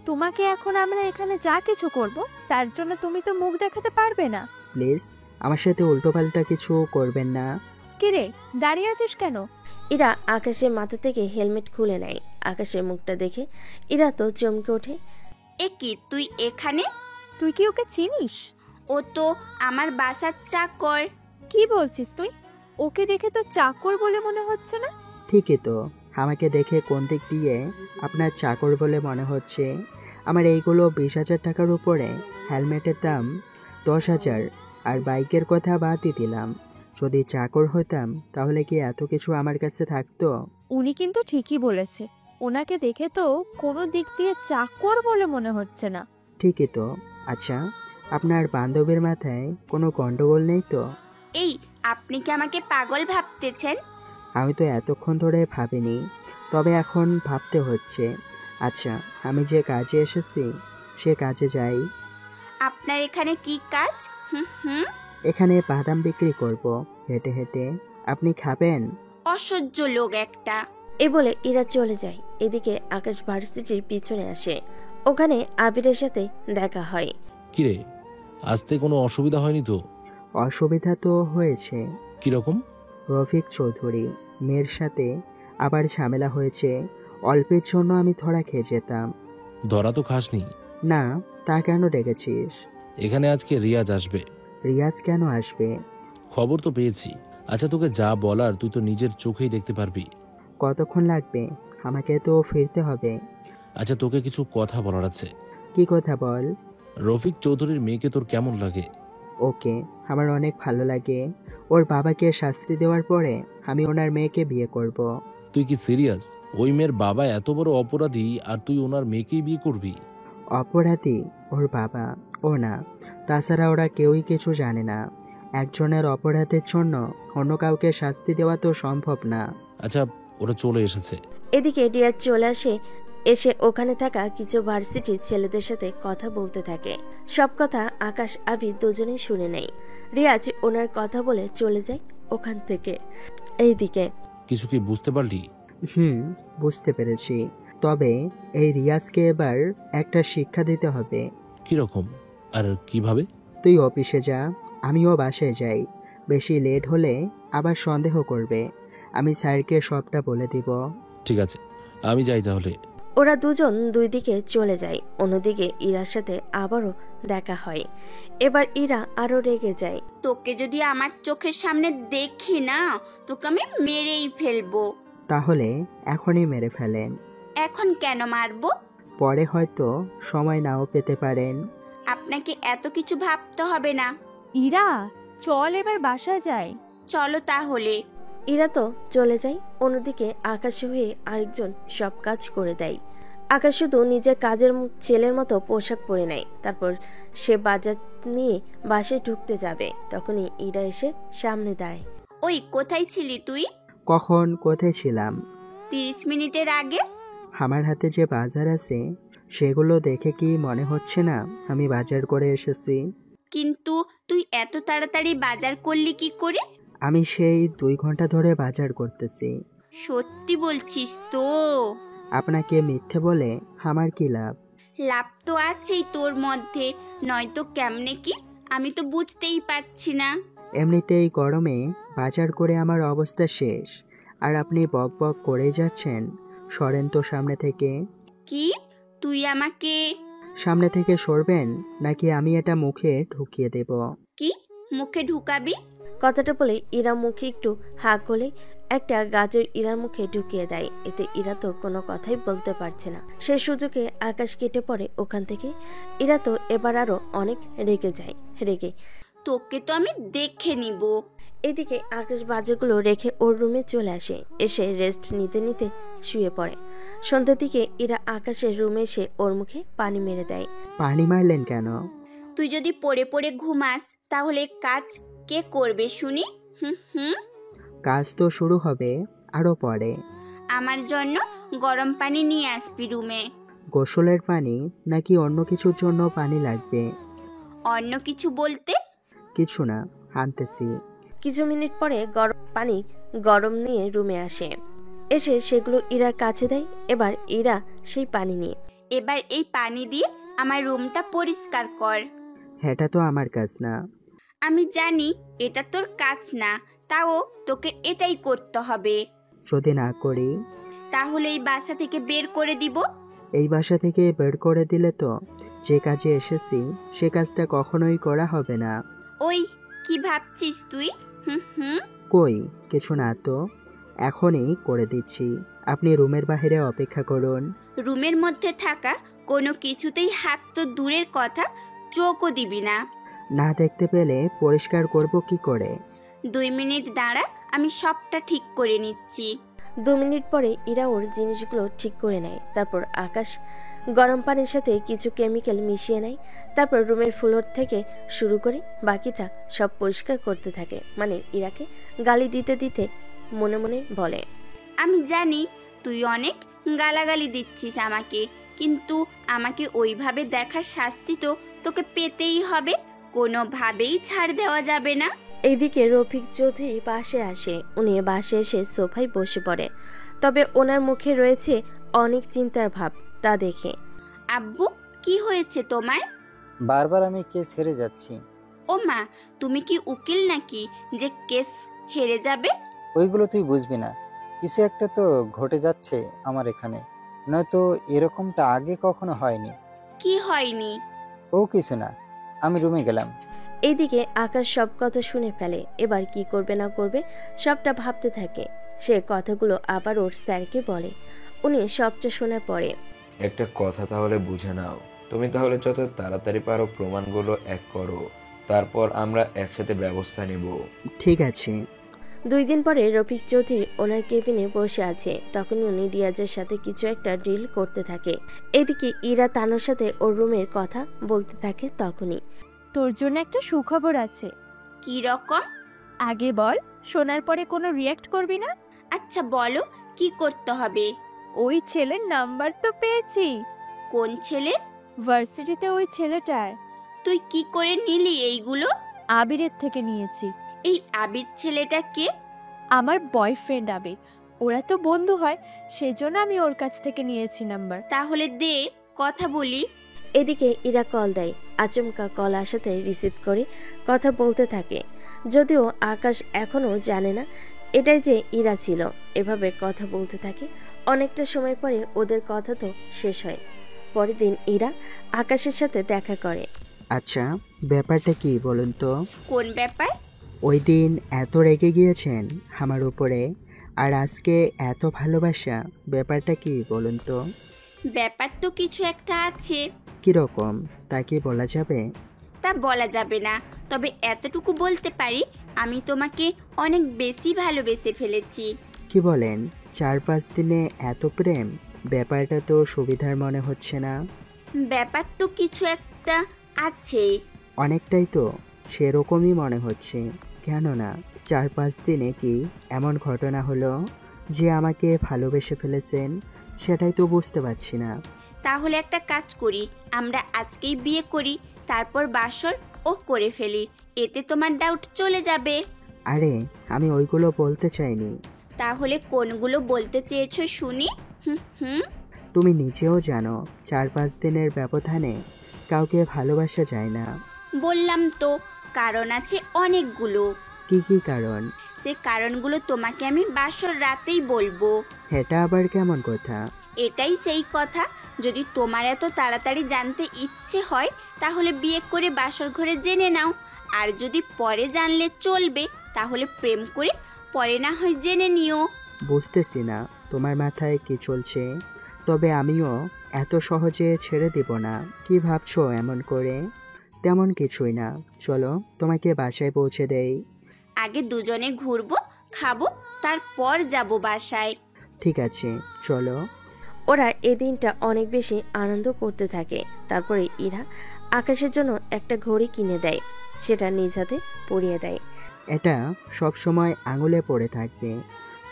তোমাকে এখন আমরা এখানে যা কিছু করব তার জন্য তুমি তো মুখ দেখাতে পারবে না। প্লিজ আমার সাথে উল্টোপাল্টা কিছু করবেন না। কিরে, দাঁড়িয়ে আছিস কেন? ইরা আকাশের মাথা থেকে হেলমেট খুলে নেয়। আকাশের মুখটা দেখে ইরা তো চমকে ওঠে। এ কি, তুই এখানে? তুই কি ওকে চিনিস? ও তো আমার বাসার চাকর। কি বলছিস তুই? ওকে দেখে তো চাকর বলে মনে হচ্ছে না। ঠিকই তো, আমাকে দেখে কোন দিক দিয়ে আপনার চাকর বলে মনে হচ্ছে? আমার এইগুলো 20,000 টাকার উপরে, হেলমেটের দাম 10,000, আর বাইকের কথা বাদই দিলাম। যদি চাকর হতাম তাহলে কি এত কিছু আমার কাছে থাকতো? উনি কিন্তু ঠিকই বলেছে, ওনাকে দেখে তো কোনো দিক দিয়ে চাকর বলে মনে হচ্ছে না। ঠিকই তো। আচ্ছা, আপনার বান্ধবীর মাথায় কোনো গন্ডগোল নেই তো? এই, আপনি কি আমাকে পাগল ভাবতেছেন? আমি তো এতক্ষণ ধরে ভাবিনি, তবে এখন ভাবতে হচ্ছে। আচ্ছা, আমি যে কাজে এসেছি সে কাজে যাই। আপনার এখানে কি কাজ? হুম, এখানে বাদাম বিক্রি করব হেঁটে হেঁটে। আপনি খাবেন? অসহ্য লোক একটা। এ বলে ইরা চলে যায়। এদিকে আকাশ ভার্সিটির পিছনে আসে। ওখানে আবিরের সাথে দেখা হয়। কিরে, আসতে কোনো অসুবিধা হয়নি তো? অসুবিধা তো হয়েছে। কিরকম? রফিক চৌধুরী মেয়ের সাথে আবার ঝামেলা হয়েছে। অল্পের জন্য আমি ধরা খেয়ে যেতাম। ধরা তো খাসনি? না, তা কেন ডেকেছিস? এখানে আজকে রিয়াজ আসবে। রিয়াজ কেন আসবে? খবর তো পেয়েছি। আচ্ছা, তোকে যা বলার তুই তো নিজের চোখেই দেখতে পারবি। কতক্ষণ লাগবে? আমাকে তো ফিরতে হবে। আচ্ছা, তোকে কিছু কথা বলার আছে। কি কথা বল। রফিক চৌধুরীর মেয়েকে তোর কেমন লাগে? ওকে, আমার অনেক ভালো লাগে। ওর বাবাকে শাস্তি দেওয়ার পরে আমি ওনার মেয়েকে বিয়ে করব। তুই কি সিরিয়াস? ওই মেয়ের বাবা এত বড় অপরাধী আর তুই ওনার মেয়েকেই বিয়ে করবি? অপরাধী ওর বাবা, ও না। তাছাড়া ওরা কেউই কিছু জানে না। একজনের অপরাধের জন্য অন্য কাউকে শাস্তি দেওয়া তো সম্ভব না। আচ্ছা, ওরা চলে এসেছে। এদিকে রিয়াজ চলে আসে। এসে ওখানে থাকা কিছু ভার্সিটির ছেলেদের সাথে কথা বলতে থাকে। সব কথা আকাশ আবির দুজনেই শুনে নেয়। রিয়াজ ওনার কথা বলে চলে যায় ওখান থেকে। এইদিকে কিছু কি বুঝতে পারলি? বুঝতে পেরেছি। তবে এই রিয়াজকে এবার একটা শিক্ষা দিতে হবে। কিরকম আর কিভাবে? তুই অফিসে যা, আমিও বাসায় যাই। বেশি লেট হলে আবার সন্দেহ করবে। আমি স্যারকে সবটা বলে দিব। ঠিক আছে, আমি যাই তাহলে। ওরা দুজন দুই দিকে চলে যায়। অন্যদিকে ইরার সাথে আবারও দেখা হয়। এবার ইরা আরো রেগে যায়। তোকে যদি আমার চোখের সামনে দেখি না, তোকে আমি মেরেই ফেলবো। তাহলে এখনই মেরে ফেলেন। এখন কেন মারবো? পরে হয়তো সময় নাও পেতে পারেন। আপনাকে এত কিছু ভাবতে হবে না। ইরা, চল এবার বাসায় যাই। চলো তাহলে। ইরা তো চলে যায়। অন্যদিকে আকাশ হয়ে আরেকজন সব কাজ করে দেয়। আকাশ শুধু নিজের কাজের ছেলের মতো পোশাক পরে নেয়। তারপর সে বাজার নিয়ে বাসায় ঢুকতে যাবে। তখনই ইরা এসে সামনে দাঁড়ায়। ওই, কোথায় ছিলি তুই? কখন কোথায় ছিলাম? 30 মিনিটের আগে। আমার হাতে যে বাজার আছে সেগুলো দেখে কি মনে হচ্ছে না আমি বাজার করে এসেছি? কিন্তু তুই এত তাড়াতাড়ি বাজার করলি কি করে? আমি সেই 2 ঘন্টা ধরে বাজার করতেছি। সত্যি বলছিস তো? আপনাকে মিথ্যে বলে আমার কি লাভ? লাভ তো আছেই তোর মধ্যে, নয়তো কেমনে কি আমি তো বুঝতেই পারছি না। এমনিতেই গরমে বাজার করে আমার অবস্থা শেষ, আর আপনি বক বক করে যাচ্ছেন। সরেন তো সামনে থেকে। কি তুই আমাকে? সামনে থেকে সরবেন নাকি আমি এটা মুখে ঢুকিয়ে দেব? কি মুখে ঢুকাবি? কথাটা বলে ইরা মুখে একটু হা করলে একটা গাজর ইরার মুখে ঢুকিয়ে দেয়। এতে ইরা তো কোনো কথাই বলতে পারছে না। সে সুযোগে আকাশ কেটে পড়ে ওখান থেকে। ইরা তো এবার আরো অনেক রেগে যায়। তোকে তো আমি দেখে নিব। এদিকে আকাশ বাজারগুলো রেখে ওর রুমে চলে আসে। এসে রেস্ট নিতে নিতে শুয়ে পড়ে। সন্ধ্যার দিকে ইরা আকাশের রুমে এসে ওর মুখে পানি মেরে দেয়। পানি মারলেন কেন? তুই যদি পড়ে পড়ে ঘুমাস তাহলে কাজ কে করবে শুনি? কাজ তো শুরু হবে আরো পরে। আমার জন্য গরম পানি নিয়ে আসবি রুমে। গোসলের পানি নাকি অন্য কিছুর জন্য পানি লাগবে? অন্য কিছু বলতে? কিছু না, আনতেছি। কিছু মিনিট পরে গরম নিয়ে রুমে আসে। এসে সেগুলো ইরার কাছে দেয়। এবার ইরা সেই পানি নিয়ে এবার এই পানি দিয়ে আমার রুমটা পরিষ্কার কর। এটা তো আমার কাজ না। আমি জানি এটা তোর কাজ না, তাও তোকে এটাই করতে হবে। যদি না করি তাহলে এই বাসা থেকে বের করে দিব। এই বাসা থেকে বের করে দিলে তো যে কাজে এসেছি সে কাজটা কখনোই করা হবে না। ওই কি ভাবছিস তুই? কই কিছু না তো, এখনই করে দিচ্ছি। আপনি রুমের বাইরে অপেক্ষা করুন। রুমের মধ্যে থাকা কোনো কিছুতেই হাত তো দূরের কথা, চোখও দিবি না। না দেখতে পেলে পরিষ্কার করব কি করে? 2 মিনিট দাঁড়া, আমি সবটা ঠিক করে নিচ্ছি। 2 মিনিট পরে ইরা ওর জিনিসগুলো ঠিক করে নেয়। তারপর আকাশ গরম পানির সাথে কিছু কেমিক্যাল মিশিয়ে নেয়। তারপর রুমের ফ্লোর থেকে শুরু করে বাকিটা সব পরিষ্কার করতে থাকে। মানে ইরাকে গালি দিতে দিতে মনে মনে বলে, আমি জানি তুই অনেক গালাগালি দিচ্ছিস আমাকে, কিন্তু আমাকে ওইভাবে দেখার শাস্তি তো তোকে পেতেই হবে, কোনোভাবেই ছাড় দেওয়া যাবে না। এইদিকে রফিক চৌধুরী বাসে আসে। উনি বাসে এসে সোফায় বসে পড়ে। তবে ওনার মুখে রয়েছে অনেক চিন্তার ভাব। তা দেখে, আব্বু কি হয়েছে তোমার? বারবার আমি কেস হেরে যাচ্ছি। ও মা, তুমি কি উকিল নাকি যে কেস হেরে যাবে? ওইগুলো তুই বুঝবি না। কিছু একটা তো ঘটে যাচ্ছে আমার এখানে, নয়তো এরকমটা আগে কখনো হয়নি। কি হয়নি? ও কিছু না, আমি রুমে গেলাম। এইদিকে আকাশ সব কথা শুনে ফেলে। এবার কি করবে না করবে সবটা ভাবতে থাকে। সে কথাগুলো আবার ওর স্যারকে বলে। উনি সবটা শোনার পরে, একটা কথা তাহলে বুঝে নাও, তুমি তাহলে যত তাড়াতাড়ি পারো প্রমাণগুলো এক করো, তারপর আমরা একসাথে ব্যবস্থা নেব। ঠিক আছে। 2 দিন পরে রফিক চৌধুরী ওনার কেবিনে বসে আছে। তখনই উনি রিয়াজের সাথে কিছু একটা ডিল করতে থাকে। এদিকে ইরা তানুর সাথে ওর রুমের কথা বলতে থাকে। তখনই, তোর জন্য একটা সুখবর আছে। কি রকম? আগে বল, শোনার পরে কোনো রিয়াক্ট করবি না। আচ্ছা বলো, কি করতে হবে? ওই ছেলের নাম্বার তো পেয়েছি। কোন ছেলে? ভার্সিটিতে ওই ছেলেটার। তুই কি করে নিলি এইগুলো? আবিরের থেকে নিয়েছি। এই আবির ছেলেটা কে? আমার বয়ফ্রেন্ড আবির। ওরা তো বন্ধু হয়, সেজন্য আমি ওর কাছ থেকে নিয়েছি নাম্বার। তাহলে দে, কথা বলি। এদিকে ইরা কল দেয়। আচমকা কল আসাতে রিসিভ করে কথা বলতে থাকে। যদিও আকাশ এখনো জানে না এটাই যে ইরা ছিল। এভাবে কথা বলতে থাকে। অনেকটা সময় পরে ওদের কথা তো শেষ হয়। পরের দিন ইরা আকাশের সাথে দেখা করে। আচ্ছা, ব্যাপারটা কি বলুন তো? কোন ব্যাপার? ওই দিন এত রেগে গিয়েছেন আমার উপরে, আর আজকে এত ভালোবাসা, ব্যাপারটা কি বলুন তো? ব্যাপার তো কিছু একটা আছে। কিরকম তা কি বলা যাবে? তা বলা যাবে না, তবে এতটুকু বলতে পারি, আমি তোমাকে অনেক বেশি ভালোবেসে ফেলেছি। কি বলেন? 4-5 দিনে এত প্রেম? ব্যাপারটা তো সুবিধার মনে হচ্ছে না। ব্যাপার তো কিছু একটা আছে। অনেকটাই তো সেরকমই মনে হচ্ছে। কেননা 4-5 দিনে কি এমন ঘটনা হলো যে আমাকে ভালোবেসে ফেলেছেন? সেটাই তো বুঝতে পারছি না। তাহলে একটা কাজ করি, আমরা আজকেই বিয়ে করি, তারপর বাসর ও করে ফেলি, এতে তোমার ডাউট চলে যাবে। আরে আমি ওইগুলো বলতে চাইনি। তাহলে কোনগুলো বলতে চেয়েছো শুনি? হুম। তুমি নিজেও জানো 4-5 দিনের ব্যবধানে কাউকে ভালোবাসা যায় না। বললাম তো, কারণ আছে অনেকগুলো। কি কি কারণ? সে কারণগুলো তোমাকে আমি বাসর রাতেই বলবো। এটা আবার কেমন কথা? এটাই সেই কথা, যদি তোমার এত তাড়াতাড়ি জানতে ইচ্ছে হয় তাহলে বিয়ে করে বাসর ঘরে জেনে নাও, আর যদি পরে জানলে চলবে তাহলে প্রেম করে পরে না হয় জেনে নিও। বুঝতেছি না তোমার মাথায় কি চলছে, তবে আমিও এত সহজে ছেড়ে দিব না। কি ভাবছো এমন করে? তেমন কিছুই না, চলো তোমাকে বাসায় পৌঁছে দেই। আগে দুজনে ঘুরবো, খাবো, তারপর যাব বাসায়। ঠিক আছে চলো। ওরা এই দিনটা অনেক বেশি আনন্দ করতে থাকে। তারপরে ইরা আকাশের জন্য একটা ঘড়ি কিনে দেয়, সেটা নিজ হাতে পরিয়ে দেয়। এটা সব সময় আঙুলে পড়ে থাকবে।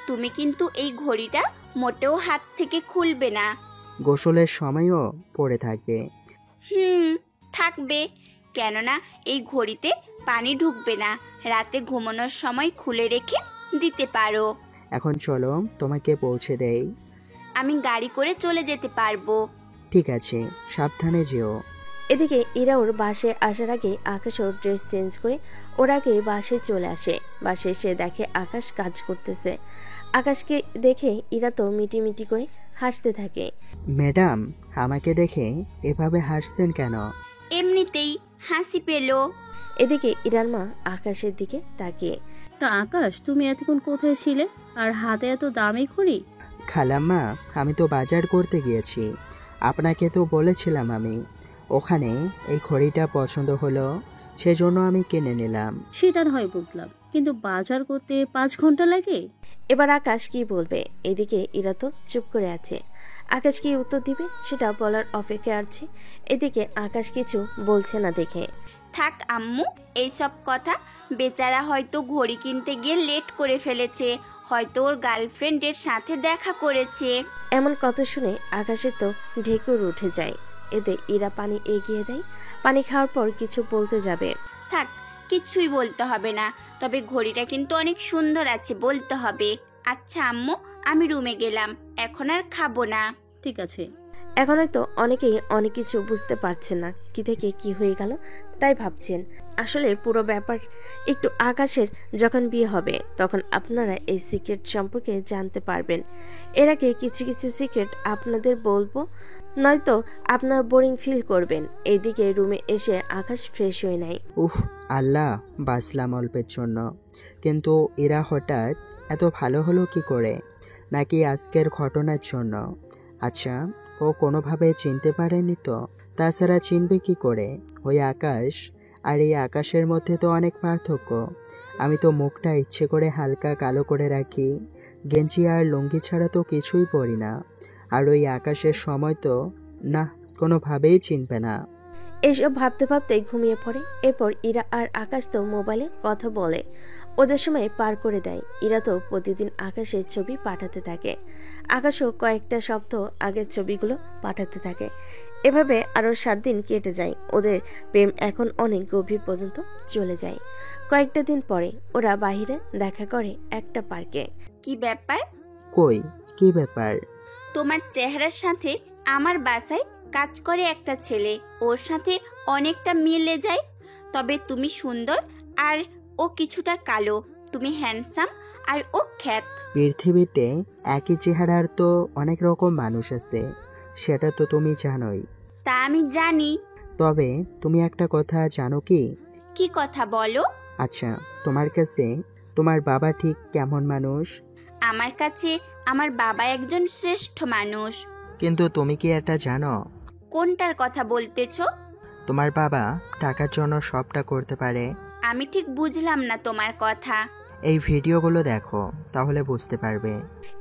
তুমি কিন্তু এই ঘড়িটা মোটেও হাত থেকে খুলবে না। গোসলের সময়ও পড়ে থাকবে। থাকবে, কেননা এই ঘড়িতে পানি ঢুকবে না, রাতে ঘুমানোর সময় খুলে রেখে দিতে পারো। এখন চলো তোমাকে পৌঁছে দেই। আমি গাড়ি করে চলে যেতে পারবো। ঠিক আছে, সাবধানে যেও। এদিকে ইরা ওর বাসে আসার আগে আকাশ ওর ড্রেস চেঞ্জ করে ওর আগে বাসে চলে আসে। বাসে এসে দেখে আকাশ কাজ করতেছে। আকাশকে দেখে ইরা তো মিটি করে হাসতে থাকে। ম্যাডাম, আমাকে দেখে এভাবে হাসছেন কেন? এমনিতেই হাসি পেলো। এদিকে ইরার মা আকাশের দিকে তাকিয়ে, তা আকাশ, তুমি এতক্ষণ কোথায় ছিলে আর হাতে এত দামি ঘড়ি? খালাম্মা, আমি তো বাজার করতে গিয়েছি, আপনাকে তো বলেছিলাম আমি। ওখানে এই ঘড়িটা পছন্দ হলো, সেজন্য আমি কিনে নিলাম। সেটার হয় বুঝলাম, কিন্তু বাজার করতে 5 ঘন্টা লাগে? এবার আকাশ কি বলবে? এদিকে ইরা তো চুপ করে আছে। আকাশ কি উত্তর দিবে সেটা বলার অপেক্ষায় আছে। এদিকে আকাশ কিছু বলছে না দেখে। থাক আম্মু, এইসব কথা। বেচারা হয়তো ঘড়ি কিনতে গিয়ে লেট করে ফেলেছে, হয়তো ওর গার্লফ্রেন্ডের সাথে দেখা করেছে। এমন কথা শুনে আকাশে তো ঢেকুর উঠে যায়। এতে ইরা পানি এগিয়ে দেয়। পানি খাওয়ার পর কিছু বলতে যাবে। থাক, কিছুই বলতে হবে না, তবে ঘড়িটা কিন্তু অনেক সুন্দর আছে বলতে হবে। আচ্ছা আম্মু, আমি রুমে গেলাম, এখন আর খাবো না। ঠিক আছে। এখন হয়তো অনেকেই অনেক কিছু বুঝতে পারছেন না, কি থেকে কি হয়ে গেল তাই ভাবছেন। আসলে পুরো ব্যাপার একটু আকাশের যখন বিয়ে হবে তখন আপনারা এই সিক্রেট সম্পর্কে জানতে পারবেন। এর আগে কিছু সিক্রেট আপনাদের বলবো, নয়তো আপনার বোরিং ফিল করবেন। এইদিকে রুমে এসে আকাশ ফ্রেশ হয়ে নেয়। উফ আল্লাহ, বাঁচলাম অল্পের জন্য। কিন্তু এরা হঠাৎ এত ভালো হলো কি করে? নাকি আজকের ঘটনার জন্য? আচ্ছা, ও কোনোভাবে চিনতে পারেনি তো? তাছাড়া চিনবে কি করে? ওই আকাশ আর এই আকাশের মধ্যে তো অনেক পার্থক্য। আমি তো মুখটা ইচ্ছে করে হালকা কালো করে রাখি, গেঞ্জি আর লুঙ্গি ছাড়া তো কিছুই পরি না। আর ওই আকাশের সময় তো না, কোনোভাবেই চিনবে না। এসব ভাবতে ভাবতে ঘুমিয়ে পড়ে। এরপর ইরা আর আকাশ তো মোবাইলে কথা বলে ওদের সময় পার করে দেয়। ইরা তো প্রতিদিন আকাশের ছবি পাঠাতে থাকে, আকাশও কয়েকটা সপ্তাহ আগের ছবিগুলো পাঠাতে থাকে। এভাবে আরো 7 দিন কেটে যায়। ওদের প্রেম এখন অনেক গভীর পর্যন্ত চলে যায়। কয়েকটা দিন পরে ওরা বাহিরে দেখা করে একটা পার্কে। কি ব্যাপার? কই, কি ব্যাপার? তোমার চেহারার সাথে আমার বাসায় কাজ করে একটা ছেলে, ওর সাথে অনেকটা মিলে যায়। তবে তুমি সুন্দর আর ও কিছুটা কালো, তুমি হ্যান্ডসাম আর ও খ্যাত। পৃথিবীতে একই চেহারার তো অনেক রকম মানুষ আছে, সেটা তো তুমি জানোই। তা আমি জানি। তবে তুমি একটা কথা জানো কি? কি কথা বলো? আচ্ছা, তোমার কাছে তোমার বাবা ঠিক কেমন মানুষ? আমার কাছে আমার বাবা একজন শ্রেষ্ঠ মানুষ। কিন্তু তুমি কি এটা জানো? কোনটার কথা বলতেছো? তোমার বাবা টাকার জন্য সবটা করতে পারে। আমি ঠিক বুঝলাম না তোমার কথা। এই ভিডিওগুলো দেখো, তাহলে বুঝতে পারবে।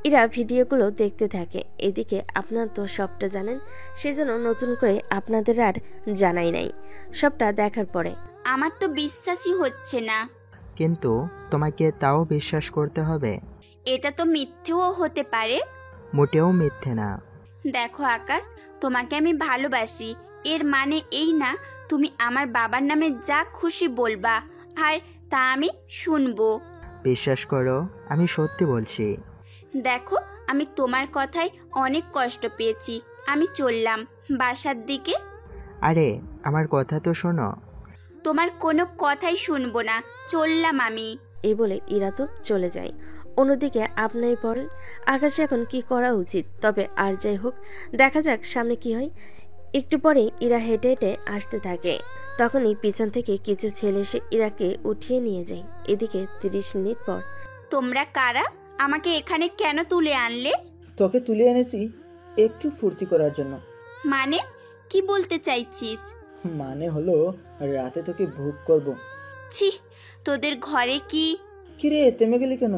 এরা ভিডিওগুলো দেখতে থাকে। এদিকে আপনারা তো সবটা জানেন, সেজন্য নতুন করে আপনাদের আর জানাই নাই। সবটা দেখার পরে আমার তো বিশ্বাসই হচ্ছে না। কিন্তু তোমাকে তাও বিশ্বাস করতে হবে। এটা তো মিথ্যেও হতে পারে। মোটেও মিথ্যে না। দেখো আকাশ, তোমাকে আমি ভালোবাসি, এর মানে এই না তুমি আমার বাবার নামে যা খুশি বলবা আর তা আমি শুনবো। বিশ্বাস করো, আমি সত্যি বলছি। দেখো, আমি তোমার কথায় অনেক কষ্ট পেয়েছি, আমি চললাম বাসার দিকে। আরে আমার কথা তো শোনো। তোমার কোনো কথাই শুনবো না, চললাম আমি। এই বলে ইরা তো চলে যায়। অন্যদিকে আপনি পড়েন আকাশ এখন কি করা উচিত। তবে আর যাই হোক, দেখা যাক সামনে কি হয়। একটু পরে ইরা হেঁটে হেঁটে আসতে থাকে। তখনই পিছন থেকে কিছু ছেলে এসে ইরাকে উঠিয়ে নিয়ে যায়। এদিকে 30 মিনিট পর। তোমরা কারা? আমাকে এখানে কেন তুলে আনলে? তোকে তুলে এনেছি একটু ফুর্তি করার জন্য। মানে কি বলতে চাইছিস? মানে হলো রাতে তোকে ভোগ করব। ছি, তোদের ঘরে কি? কিরে থেমে গেলি কেন?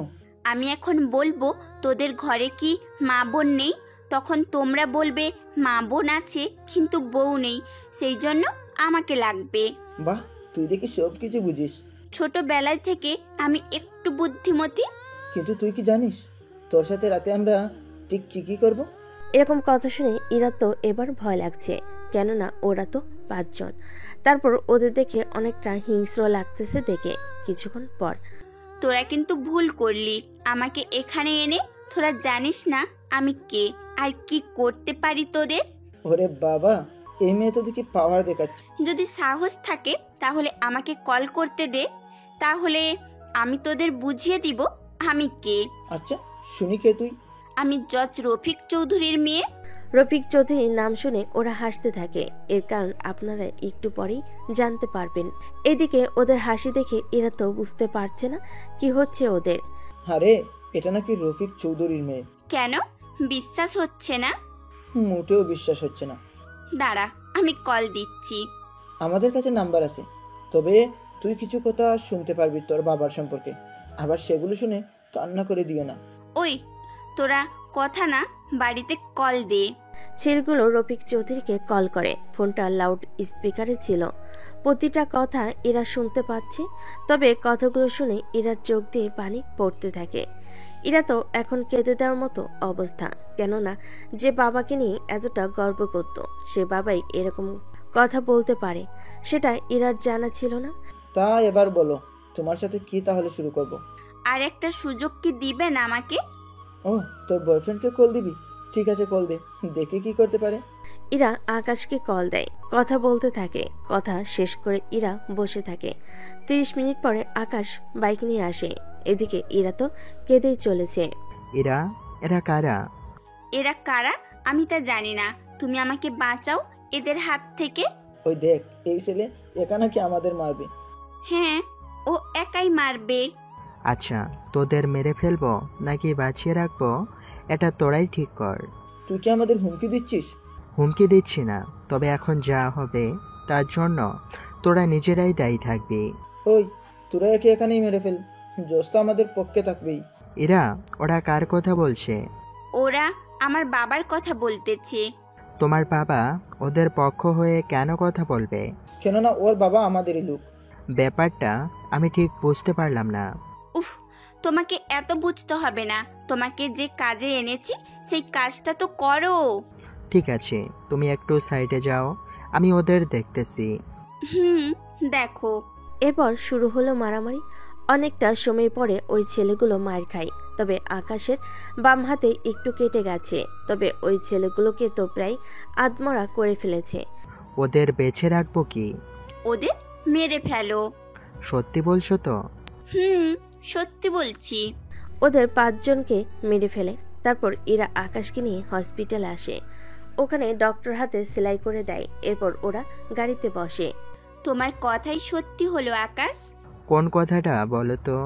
আমি এখন বলবো তোদের ঘরে কি মা বোন নেই, তখন তোমরা বলবে মা বোন আছে কিন্তু বউ নেই, সেই জন্য আমাকে লাগবে। বাহ, তুই দেখি সব কিছু বুঝিস। ছোটবেলায় থেকে আমি একটু বুদ্ধিমতী। কিন্তু তুই কি জানিস তোর সাথে রাতে আমরা ঠিক কি করব? এরকম কথা শুনে ইরা তো এবার ভয় লাগছে, কেননা ওরা তো 5 জন। তারপর ওদের দেখে অনেকটা হিংস্র লাগতেছে দেখে। কিছুক্ষণ পর। তোরা কিন্তু ভুল করলি আমাকে এখানে এনে। তোরা জানিস না আমি কে আর কি করতে পারি তোদের। ওরে বাবা, এই মেয়ে তো দেখি পাওয়ার দেখাচ্ছে। যদি সাহস থাকে তাহলে আমাকে কল করতে দে, তাহলে আমি তোদের বুঝিয়ে দিব আমি কে। আচ্ছা শুনি, কে তুই? আমি জজ রফিক চৌধুরীর মেয়ে। রফিক চৌধুরীর নাম শুনে ওরা হাসতে থাকে। এর কারণ আপনারা একটু পরেই জানতে পারবেন। এদিকে ওদের হাসি দেখে এরা তো বুঝতে পারছে না কি হচ্ছে ওদের। আরে এটা নাকি রফিক চৌধুরীর মেয়ে। কেন বিশ্বাস হচ্ছে না? মোটেও বিশ্বাস হচ্ছে না। দাঁড়া, আমি কল দিচ্ছি। আমাদের কাছে নাম্বার আছে, তবে তুই কিছু কথা শুনতে পারবি তোর বাবার সম্পর্কে। আবার সেগুলো শুনে কান্না করে দিও না। ওই তোরা কথা না বাড়িতে কল দে। ছেলেগুলো রফিক চৌধুরীকে কল করে। ফোনটা লাউড স্পিকারে ছিল। প্রতিটা কথা এরা শুনতে পাচ্ছে। তবে কথাগুলো শুনে এরার চোখ দিয়ে পানি পড়তে থাকে। এরা তো এখন কেঁদে দেওয়ার মতো অবস্থা, কেননা যে বাবাকে নিয়ে এতটা গর্ব করত সে বাবাই এরকম কথা বলতে পারে, সেটা এরার জানা ছিল না। তা এবার বলো তোমার সাথে কি তাহলে শুরু করব? আর একটা সুযোগ কি দিবেন আমাকে? ও, তোর বয়ফ্রেন্ডকে কল দিবি? ঠিক আছে, কল দে, দেখে কি করতে পারে। ইরা আকাশকে কল দেয়। কথা বলতে থাকে। কথা শেষ করে ইরা বসে থাকে। 30 মিনিট পরে আকাশ বাইক নিয়ে আসে। এদিকে ইরা তো কেঁদেই চলেছে। এরা কারা? এরা কারা আমি তা জানি না, তুমি আমাকে বাঁচাও এদের হাত থেকে। ওই দেখ, এই ছেলে একা নাকি আমাদের মারবে। হ্যাঁ, ও একাই মারবে। আচ্ছা, তোদের মেরে ফেলবো নাকি বাঁচিয়ে রাখবো এটা তোরাই ঠিক কর। তুই কি আমাদের হুমকি দিচ্ছিস? হুমকি দিচ্ছি না, তবে এখন যা হবে তার জন্য তোরা নিজেরাই দায়ী থাকবি। ওই তোরা একে এখানেই মেরে ফেল, জোস্ত আমাদের পক্ষে থাকবেই। ওরা কার কথা বলছে? ওরা আমার বাবার কথা বলতেছে। তোমার বাবা ওদের পক্ষ হয়ে কেন কথা বলবে? কেননা ওর বাবা আমাদেরই লোক। ব্যাপারটা আমি ঠিক বুঝতে পারলাম না। উফ, তোমাকে এত বুঝতে হবে না, তোমাকে যে কাজে এনেছি সেই কাজটা তো করো। ঠিক আছে, তুমি একটু সাইডে যাও, আমি ওদের দেখতেছি। দেখো। এরপর শুরু হলো মারামারি। অনেকটা সময় পরে ওই ছেলেগুলো মার খায়। তবে আকাশের বাম হাতে একটু কেটে গেছে। তবে ওই ছেলেগুলোকে তো প্রায় আধমরা করে ফেলেছে। ওদের বেঁচে রাখবো কি? ওদের মেরে ফেলো। সত্যি বলছো তো? সত্যি বলছি। ওদের 5 জনকে মেরে ফেলে। তারপর এরা আকাশকে নিয়ে হসপিটালে আসে। ওখানে ডক্টর হাতে সেলাই করে দেয়। এরপর ওরা গাড়িতে বসে। তোমার কথাই সত্যি হলো আকাশ। কোন কথাটা বলো তো?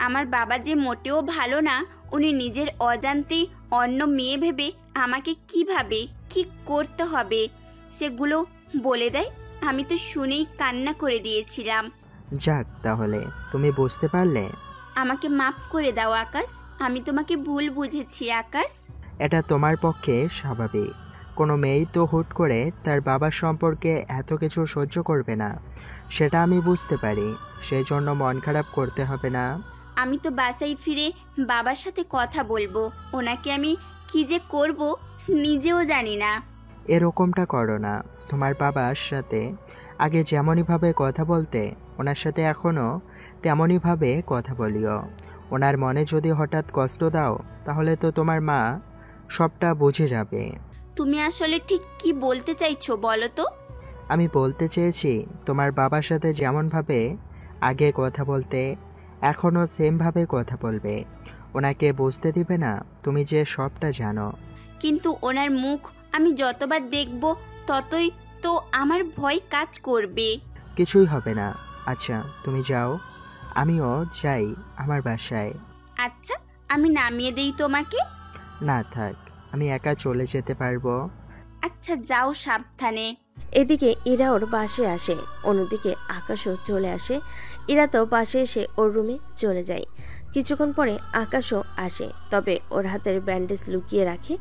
আমার বাবা যে মোটেও ভালো না, উনি নিজের অজান্তেই অন্য মেয়ে ভেবে আমাকে কিভাবে কি করতে হবে সেগুলো বলে দেয়। আমি তো শুনেই কান্না করে দিয়েছিলাম। যাক, তাহলে তুমি বুঝতে পারলে। আমাকে মাফ করে দাও আকাশ, আমি তোমাকে ভুল বুঝেছি আকাশ। এটা তোমার পক্ষে স্বাভাবিক। কোনো মেয়েই তো হুট করে তার বাবার সম্পর্কে এত কিছু সহ্য করবে না, সেটা আমি বুঝতে পারি। সেই জন্য মন খারাপ করতে হবে না। আমি তো বাসায় ফিরে বাবার সাথে কথা বলবো। ওনাকে আমি কি যে করব নিজেও জানি না। এরকমটা করো না। তোমার বাবার সাথে আগে যেমনইভাবে কথা বলতে, ওনার সাথে এখনও তেমনইভাবে কথা বলিও। ওনার মনে যদি হঠাৎ কষ্ট দাও, তাহলে তো তোমার মা সবটা বুঝে যাবে। তুমি আসলে ঠিক কি বলতে চাইছো বলো তো? আমি বলতে চেয়েছি, তোমার বাবার সাথে যেমনভাবে আগে কথা বলতে, এখনও সেমভাবে কথা বলবে। ওনাকে বুঝতে দিবে না তুমি যে সবটা জানো। কিন্তু ওনার মুখ আমি যতবার দেখব ততই তো আমার ভয় কাজ করবে। কিছুই হবে না। আচ্ছা তুমি যাও, আমিও যাই আমার বাসায়। আচ্ছা, আমি নামিয়ে দেই তোমাকে? না থাক, আমি একা চলে যেতে পারবো। আচ্ছা যাও সাবধানে। এদিকে ইরা ওর বাসে আসে, অন্যদিকে আকাশও চলে আসে। ইরা তো বাসে এসে ওর রুমে চলে যায়। কিছুক্ষণ পরে আকাশও আসে, তবে ওর হাতের ব্যান্ডেজ লুকিয়ে রাখে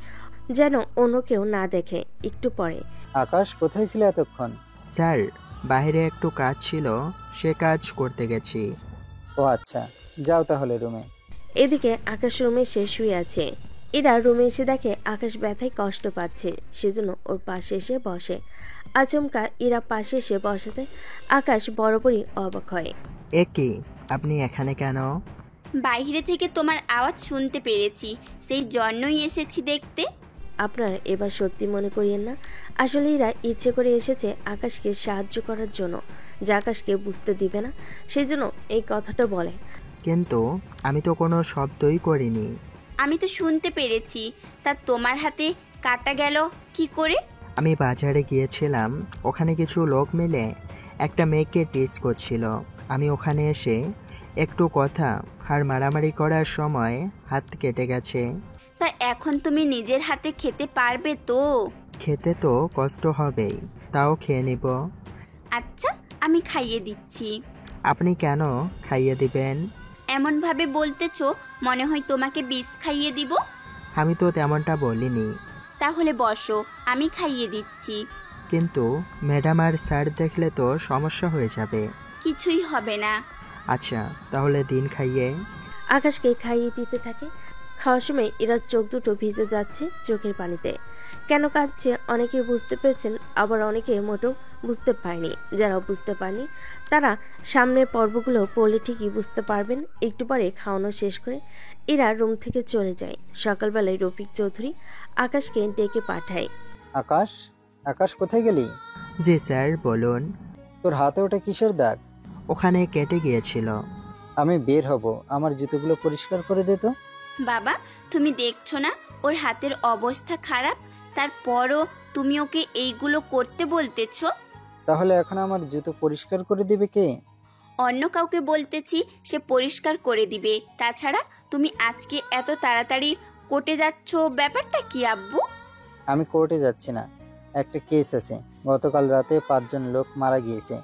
যেন অন্য কেউ না দেখে। একটু পরে, আকাশ কোথায় ছিল এতক্ষণ? স্যার, বাইরে একটু কাজ ছিল, সে কাজ করতে গেছি। ও আচ্ছা, যাও তাহলে রুমে। এদিকে আকাশ রুমে সে শুয়ে আছে। ইরা রুমে এসে দেখে আকাশ ব্যথায় কষ্ট পাচ্ছে, সেজন্য ওর পাশে এসে বসে। আচমকা ইরা পাশে এসে বসাতে আকাশ বরাবরই অবাক হয়। এ কি, আপনি এখানে কেন? বাইরে থেকে তোমার আওয়াজ শুনতে পেরেছি, সেই জন্যই এসেছি দেখতে। আপনারা এবার সত্যি মনে করিয়েন না, আসলে ইরা ইচ্ছে করে এসেছে আকাশকে সাহায্য করার জন্য, যা আকাশকে বুঝতে দিবে না, সেই জন্য এই কথাটা বলে। কিন্তু আমি তো কোনো শব্দই করিনি। আমি তো শুনতে পেরেছি। তা তোমার হাতে কাটা গেল কি করে? আমি বাজারে গিয়েছিলাম, ওখানে কিছু লোক মিলে একটা মেয়েকে টিজ করছিল। আমি ওখানে এসে একটু কথা আর মারামারি করার সময় হাত কেটে গেছে। তা এখন তুমি নিজের হাতে খেতে পারবে তো? খেতে তো কষ্ট হবেই, তাও খেয়ে নিব। আচ্ছা, আমি খাইয়ে দিচ্ছি। আপনি কেন খাইয়ে দিবেন? এমনভাবে বলতেছো মনে হয় তোমাকে বিষ খাইয়ে দিব। আমি তো তেমনটা বলিনি। তাহলে বসো, আমি খাইয়ে দিচ্ছি। কিন্তু ম্যাডাম আর স্যার দেখলে তো সমস্যা হয়ে যাবে। কিছুই হবে না। আচ্ছা তাহলে দিন খাইয়ে। আকাশকে খাইয়ে দিতে থাকে। খাওয়ার সময় এরা চোখ দুটো ভিজে যাচ্ছে চোখের পানিতে। কেন কাঁদছে অনেকে বুঝতে পেরেছেন, আবার অনেকে মোটেও বুঝতে পারেনি। যারা বুঝতে পারেনি তারা সামনের পর্বগুলো পড়লে ঠিকই বুঝতে পারবেন। একটু পরে খাওয়ানো শেষ করে এরা রুম থেকে চলে যায়। সকালবেলায় রফিক চৌধুরী আকাশকে ডেকে পাঠায়। আকাশ, আকাশ কোথায় গেলি? জি স্যার বলুন। তোর হাতে ওটা কিসের দাগ? ওখানে কেটে গিয়েছিল। আমি বের হব, আমার জুতোগুলো পরিষ্কার করে দে তো। বাবা, তুমি দেখছো না ওর হাতের অবস্থা খারাপ, তারপরও তুমি ওকে এইগুলো করতে বলতেছো? তাহলে এখন আমার জুতো পরিষ্কার করে দিবে কে? অন্য কাউকে বলতেছি, সে পরিষ্কার করে দিবে। তাছাড়া তুমি আজকে এত তাড়াতাড়ি কোর্টে যাচ্ছ, ব্যাপারটা কি আব্বু? আমি কোর্টে যাচ্ছি না, একটা কেস আছে। গতকাল রাতে 5 জন লোক মারা গিয়েছে,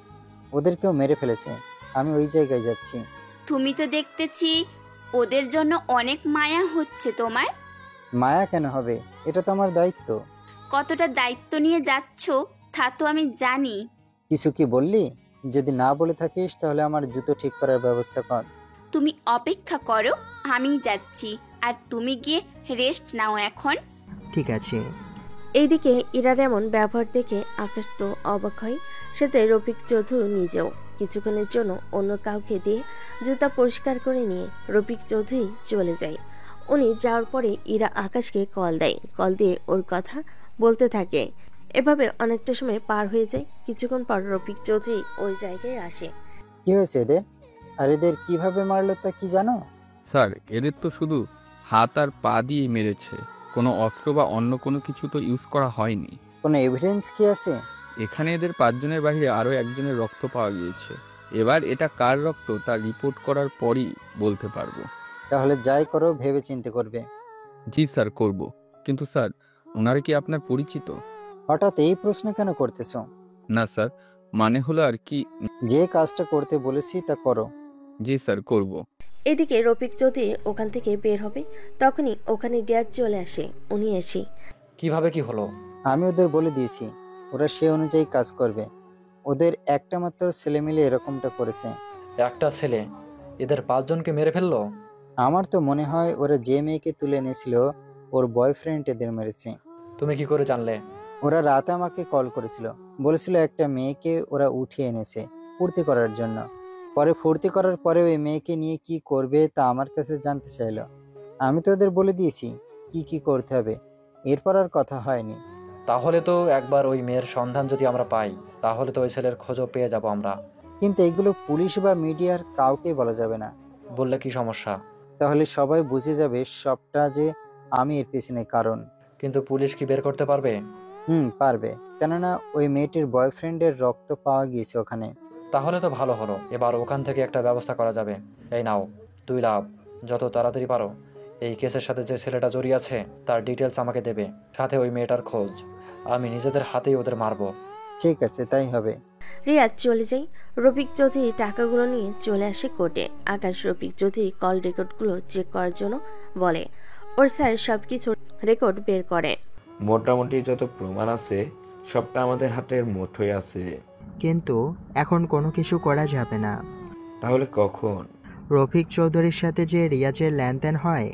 ওদেরকেও মেরে ফেলেছে। আমি ওই জায়গায় যাচ্ছি। তুমি তো দেখতেছি ওদের জন্য অনেক মায়া হচ্ছে তোমার। মায়া কেন হবে, এটা তো আমার দায়িত্ব। কতটা দায়িত্ব নিয়ে যাচ্ছ তা তো আমি জানি। কিছু কি বললি? যদি না বলে থাকিস তাহলে আমার জুতো ঠিক করার ব্যবস্থা কর। তুমি অপেক্ষা করো, আমি যাচ্ছি, আর তুমি গিয়ে রেস্ট নাও এখন। ঠিক আছে। এইদিকে ইরার এমন ব্যবহার দেখে আকাশ তো অবাক হয়, সাথে রফিক চৌধুরী নিজেও। কিছুক্ষণের জন্য অন্য কাউকে দিয়ে জুতা পরিষ্কার করে নিয়ে রফিক চৌধুরী চলে যায়। উনি যাওয়ার পরে ইরা আকাশকে কল দেয়, কল দিয়ে ওর কথা বলতে থাকে। এভাবে অনেকটা সময় পার হয়ে যায়। কিছুক্ষণ পর রফিক চৌধুরী ওই জায়গায় আসে। কি হয়েছে এদের? আর এদের কিভাবে মারলো তা কি জানো? স্যার, এদের তো শুধু হাত আর পা দিয়েই মেরেছে, কোনো অস্ত্র বা অন্য কোনো কিছু তো ইউজ করা হয়নি। কোনো এভিডেন্স কি আছে? এখানে এদের 5 জনের বাইরে আরও একজনের রক্ত পাওয়া গিয়েছে। এবার এটা কার রক্ত তা রিপোর্ট করার পরই বলতে পারবো। তাহলে যাই করো ভেবে চিন্তে করবে। জি স্যার, করব। কিন্তু স্যার, ওনারা কি আপনার পরিচিত? হঠাৎ এই প্রশ্ন কেন করতেছো? না স্যার, মানে হলো আর কি। যে কাজটা করতে বলেছি তা করো। জি স্যার, করব। এদিকে রফিক চৌধুরী ওখান থেকে বের হবে, তখনই ওখানে ডিয়াজ চলে আসে। উনি এসে, কিভাবে কি হলো? আমি ওদের বলে দিয়েছি, ওরা সে অনুযায়ী কাজ করবে। ওদের একটা মাত্র ছেলে মিলে এরকমটা করেছে। একটা ছেলে এদের 5 জনকে মেরে ফেললো? আমার তো মনে হয় ওরা যে মেয়েকে তুলে এনেছিল ওর বয়ফ্রেন্ড এদের মেরেছে। তুমি কি করে জানলে? ওরা রাতে আমাকে কল করেছিল, বলেছিল একটা মেয়েকে ওরা উঠিয়ে এনেছে ফুর্তি করার জন্য। পরে ফুর্তি করার পরে ওই মেয়েকে নিয়ে কি করবে তা আমার কাছে জানতে চাইলো। আমি তো ওদের বলে দিয়েছি কি কি করতে হবে, এরপর আর কথা হয়নি। তাহলে তো একবার ওই মেয়ের সন্ধান যদি আমরা পাই, তাহলে তো ওই ছেলের খোঁজও পেয়ে যাব আমরা। কিন্তু এগুলো পুলিশ বা মিডিয়ার কাউকে বলা যাবে না। বললে কি সমস্যা? তাহলে সবাই বুঝে যাবে সবটা যে আমি এর পেছনে কারণ। কিন্তু পুলিশ কি বের করতে পারবে? পারবে, কেননা ওই মেয়েটির বয়ফ্রেন্ডের রক্ত পাওয়া গিয়েছে ওখানে। তাহলে তো ভালো হলো, এবার ওখান থেকে একটা ব্যবস্থা করা যাবে। এই নাও 2 লাখ, যত তাড়াতাড়ি পারো এই কেসের সাথে যে ছেলেটা জড়িয়ে আছে তার ডিটেলস আমাকে দেবে, সাথে ওই মেয়েটার খোঁজ। আমি নিজেদের হাতেই ওদের মারবো। ঠিক আছে, তাই হবে। রিয়াজ চলে যায়। রফিক চৌধুরী টাকাগুলো নিয়ে চলে আসে কোর্টে। আকাশ রফিক চৌধুরী কল রেকর্ডগুলো চেক করার জন্য বলে। ওর স্যার সবকিছু রেকর্ড বের করে। মোটামুটি যত প্রমাণ আছে সবটা আমাদের হাতের মুঠোয় আছে। কিন্তু এখন কোনো কিছু করা যাবে না। তাহলে কখন? রফিক চৌধুরীর সাথে যে রিয়াজের লেনদেন হয়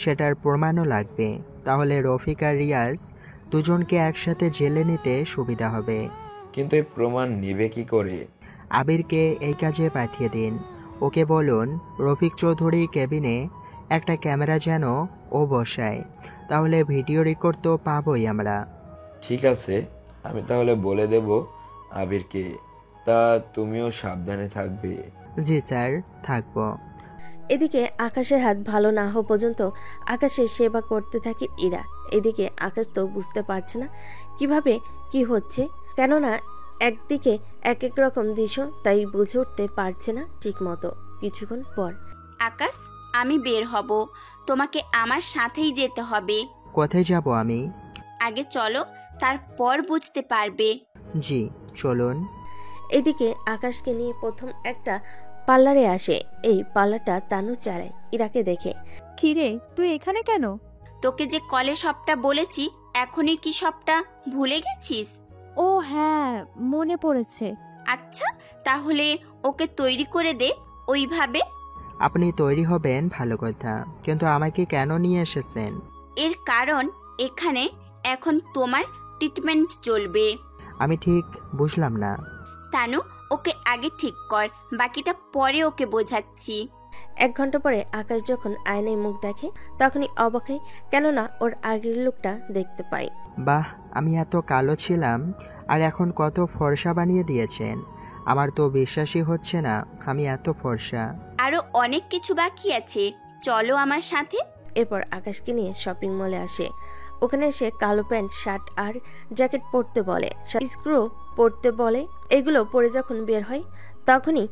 সেটার প্রমাণও লাগবে। তাহলে রফিক আর রিয়াজ দুজনকে একসাথে জেলে নিতে সুবিধা হবে। কিন্তু এই প্রমাণ নিবে কি করে? আবিরকে এই কাজে পাঠিয়ে দিন। ওকে বলুন রফিক চৌধুরীর কেবিনে একটা ক্যামেরা যেন ও বসায়, তাহলে ভিডিও রেকর্ড তো পাবোই আমরা। ঠিক আছে, আমি তাহলে বলে দেব আবিরকে। তা তুমিও সাবধানে থাকবে। জি স্যার, থাকবো। এদিকে আকাশের হাত ভালো না হওয়া পর্যন্ত আকাশের সেবা করতে থাকে ইরা। এদিকে আকাশ তো বুঝতে পারছে না কিভাবে কি হচ্ছে, কেননা একদিকে এক এক রকম দৃশ্য, তাই বুঝে উঠতে পারছে না ঠিক মতো। কিছুক্ষণ পর আকাশ, আমি বের হব, তোমাকে আমার সাথেই যেতে হবে। কোথায় যাব আমি? আগে চলো, তারপর বুঝতে পারবে। জি চলুন। এদিকে আকাশকে নিয়ে প্রথম একটা পার্লারে আসে। এই পার্লারটা তানু চালায়। ইরাকে দেখে, কিরে তুই এখানে কেন? তোকে যে কলে সবটা বলেছি, এখনই কি সবটা ভুলে গেছিস? ও হ্যাঁ, মনে পড়েছে। আচ্ছা, তাহলে ওকে তৈরি করে দে ওইভাবে। আপনি তৈরি হবেন ভালো কথা, কিন্তু আমাকে কেন নিয়ে এসেছেন? এর কারণ এখানে এখন তোমার ট্রিটমেন্ট চলবে। আমি ঠিক বুঝলাম না। তানু, ওকে আগে ঠিক কর, বাকিটা পরে ওকে বোঝাচ্ছি। 1 ঘন্টা পরে আকাশ যখন আয়নায় মুখ দেখে তখনই অবাক হয়, কেননা ওর আগের লুকটা দেখতে পায়। বাহ, আমি এত কালো ছিলাম আর এখন কত ফর্সা বানিয়ে দিয়েছেন। আমার তো বিশ্বাসই হচ্ছে না আমি এত ফর্সা। আরো অনেক কিছু বাকি আছে, চলো আমার সাথে। এরপর আকাশকে নিয়ে শপিং মলে আসে। ওখানে এসে কালো প্যান্ট, শার্ট আর জ্যাকেট পরতে বলে, স্ক্রু পরতে বলে। এগুলো পরে যখন বের হয় তখনই